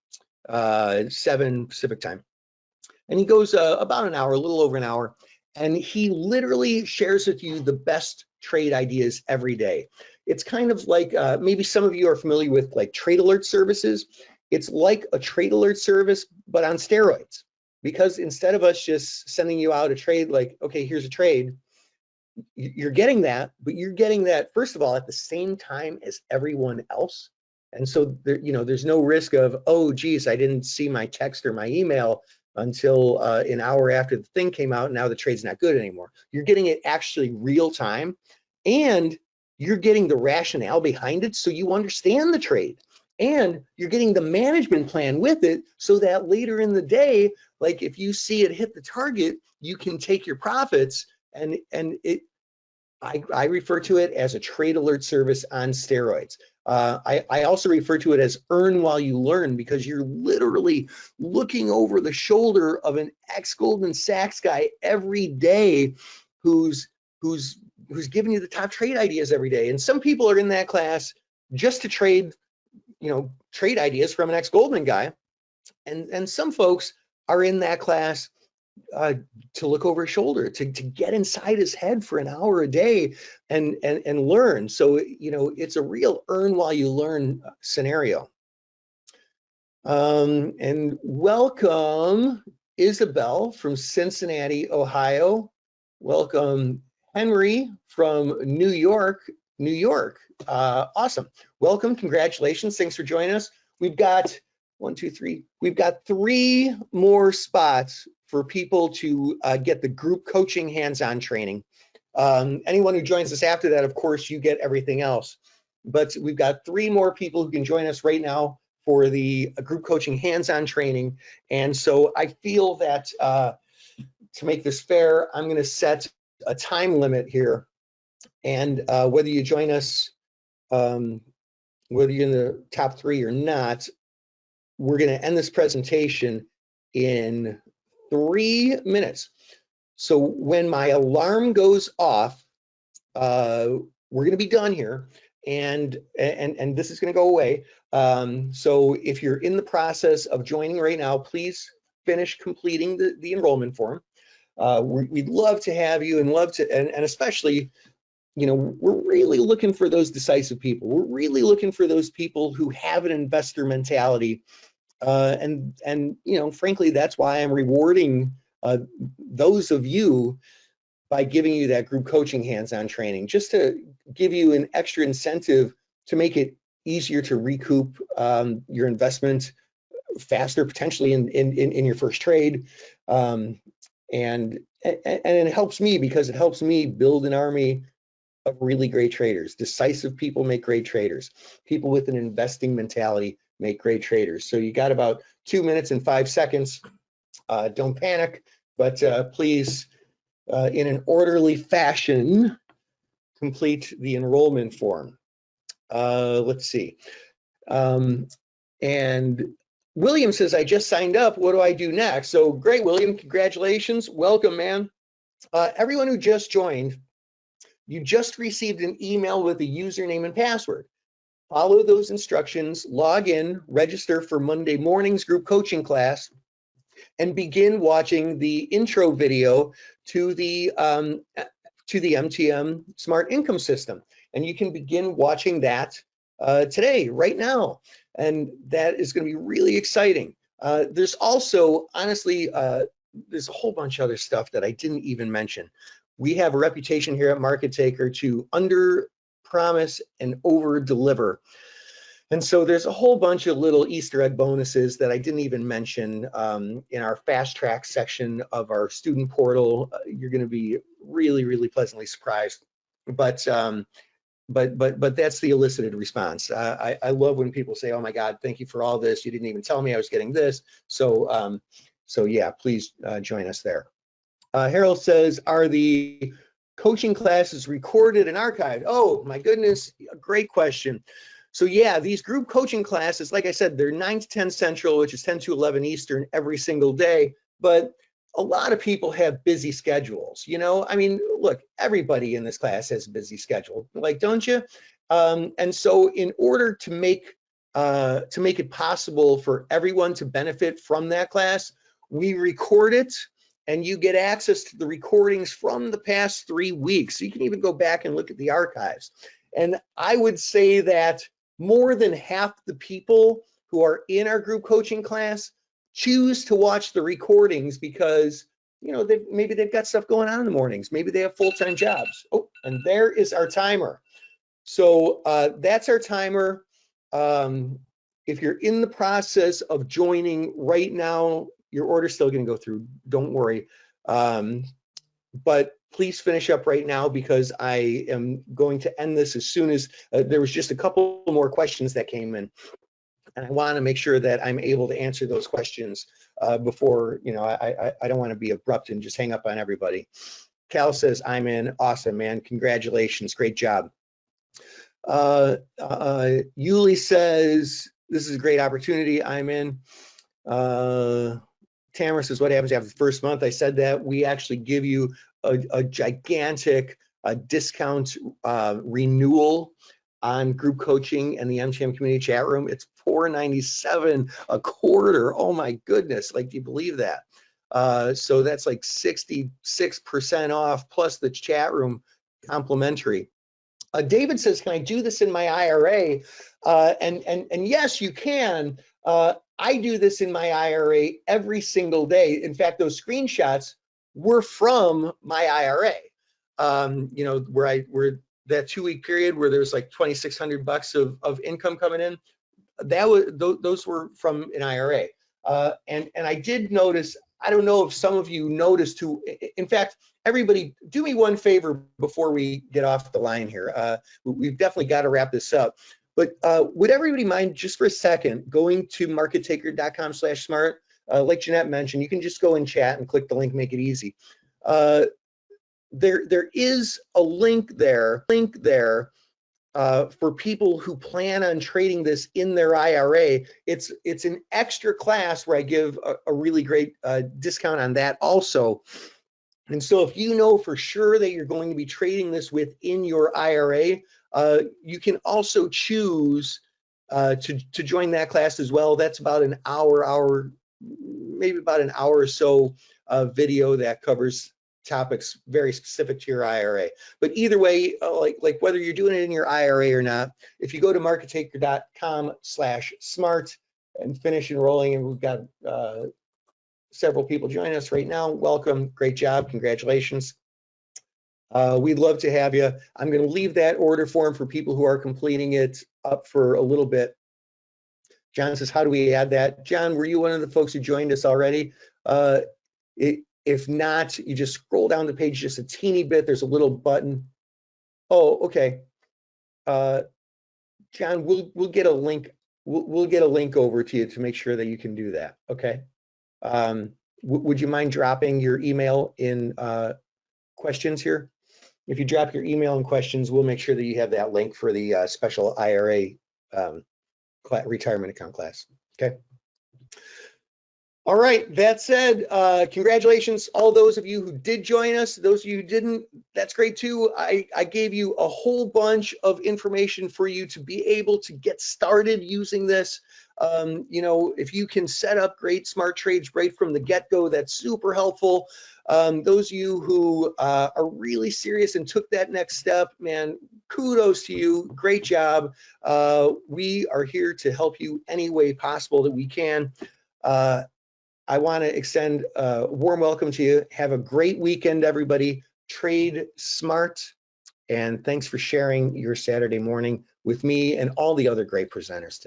7 Pacific Time. And he goes about an hour, a little over an hour, and he literally shares with you the best trade ideas every day. It's kind of like, maybe some of you are familiar with like trade alert services. It's like a trade alert service, but on steroids. Because instead of us just sending you out a trade, like, okay, here's a trade, you're getting that, but you're getting that, first of all, at the same time as everyone else. And so there, there's no risk of, oh, geez, I didn't see my text or my email until an hour after the thing came out, and now the trade's not good anymore. You're getting it actually real time, and you're getting the rationale behind it, so you understand the trade. And you're getting the management plan with it, so that later in the day, like if you see it hit the target, you can take your profits. And I refer to it as a trade alert service on steroids. I also refer to it as earn while you learn, because you're literally looking over the shoulder of an ex-Goldman Sachs guy every day who's giving you the top trade ideas every day. And some people are in that class just to trade, trade ideas from an ex-Goldman guy. And some folks are in that class to look over his shoulder, to get inside his head for an hour a day and learn. So, it's a real earn while you learn scenario. And welcome, Isabel from Cincinnati, Ohio. Welcome, Henry from New York. Awesome. Welcome, congratulations. Thanks for joining us. We've got 1, 2, 3. We've got 3 more spots for people to get the group coaching hands-on training. Anyone who joins us after that, of course, you get everything else. But we've got 3 more people who can join us right now for the group coaching hands-on training. And so I feel that to make this fair, I'm going to set a time limit here. And whether you join us, whether you're in the top 3 or not, we're going to end this presentation in 3 minutes. So when my alarm goes off, we're going to be done here, and this is going to go away. So if you're in the process of joining right now, please finish completing the enrollment form. We'd love to have you, and especially, we're really looking for those decisive people. We're really looking for those people who have an investor mentality. And frankly, that's why I'm rewarding those of you by giving you that group coaching hands-on training, just to give you an extra incentive to make it easier to recoup your investment faster, potentially in your first trade. And it helps me, because it helps me build an army of really great traders. Decisive people make great traders. People with an investing mentality make great traders. So you got about 2 minutes and 5 seconds. Don't panic, but please, in an orderly fashion, complete the enrollment form. Let's see. And William says, I just signed up. What do I do next? So great, William. Congratulations. Welcome, man. Everyone who just joined, You just received an email with a username and password. Follow those instructions, log in, register for Monday morning's group coaching class, and begin watching the intro video to the MTM Smart Income System. And you can begin watching that today, right now. And that is going to be really exciting. There's also, honestly, there's a whole bunch of other stuff that I didn't even mention. We have a reputation here at Market Taker to under promise and over deliver. And so there's a whole bunch of little Easter egg bonuses that I didn't even mention in our fast track section of our student portal. You're going to be really, really pleasantly surprised. But that's the elicited response. I love when people say, "Oh my God, thank you for all this. You didn't even tell me I was getting this." So yeah, please join us there. Harold says, "Are the coaching classes recorded and archived?" Oh my goodness, a great question. So yeah, these group coaching classes, like I said, they're 9 to 10 Central, which is 10 to 11 Eastern every single day. But a lot of people have busy schedules. You know, I mean, look, everybody in this class has a busy schedule, like, don't you? And so in order to make it possible for everyone to benefit from that class, we record it. And you get access to the recordings from the past 3 weeks. So you can even go back and look at the archives. And I would say that more than half the people who are in our group coaching class choose to watch the recordings because, you know, maybe they've got stuff going on in the mornings. Maybe they have full-time jobs. Oh, and there is our timer. So that's our timer. If you're in the process of joining right now, your order's still going to go through. Don't worry. But please finish up right now because I am going to end this as soon as there was just a couple more questions that came in. And I want to make sure that I'm able to answer those questions before, you know, I don't want to be abrupt and just hang up on everybody. Cal says, "I'm in." Awesome, man. Congratulations. Great job. Yuli says, "This is a great opportunity. I'm in." Tamara says, "What happens after the first month?" I said that we actually give you a gigantic discount renewal on group coaching and the MTM community chat room. It's $4.97 a quarter. Oh my goodness, like, do you believe that? So that's like 66% off plus the chat room complimentary. David says, "Can I do this in my IRA?" And yes, you can. I do this in my IRA every single day. In fact, those screenshots were from my IRA. You know, where that 2-week period where there's like $2,600 of income coming in, those were from an IRA. And I did notice, I don't know if some of you noticed who, in fact, everybody, do me one favor before we get off the line here. We've definitely got to wrap this up. But would everybody mind just for a second going to markettaker.com/smart? Like Jeanette mentioned, you can just go in chat and click the link, make it easy. There is a link there for people who plan on trading this in their IRA. It's an extra class where I give a really great discount on that also. And so if you know for sure that you're going to be trading this within your IRA, you can also choose to join that class as well. That's about an hour, maybe about an hour or so video that covers topics very specific to your IRA. But either way, like whether you're doing it in your IRA or not, if you go to markettaker.com/smart and finish enrolling, and we've got several people joining us right now. Welcome, great job, congratulations. We'd love to have you. I'm going to leave that order form for people who are completing it up for a little bit. John says, "How do we add that?" John, were you one of the folks who joined us already? If not, you just scroll down the page just a teeny bit. There's a little button. Oh, okay. John, we'll get a link. We'll get a link over to you to make sure that you can do that. Okay. Would you mind dropping your email in questions here? If you drop your email in questions, we'll make sure that you have that link for the special IRA retirement account class. Okay. All right, that said, congratulations, all those of you who did join us. Those of you who didn't, that's great too. I gave you a whole bunch of information for you to be able to get started using this. You know, if you can set up great smart trades right from the get-go, that's super helpful. Those of you who are really serious and took that next step, man, kudos to you. Great job. We are here to help you any way possible that we can. I want to extend a warm welcome to you. Have a great weekend, everybody. Trade smart. And thanks for sharing your Saturday morning with me and all the other great presenters today.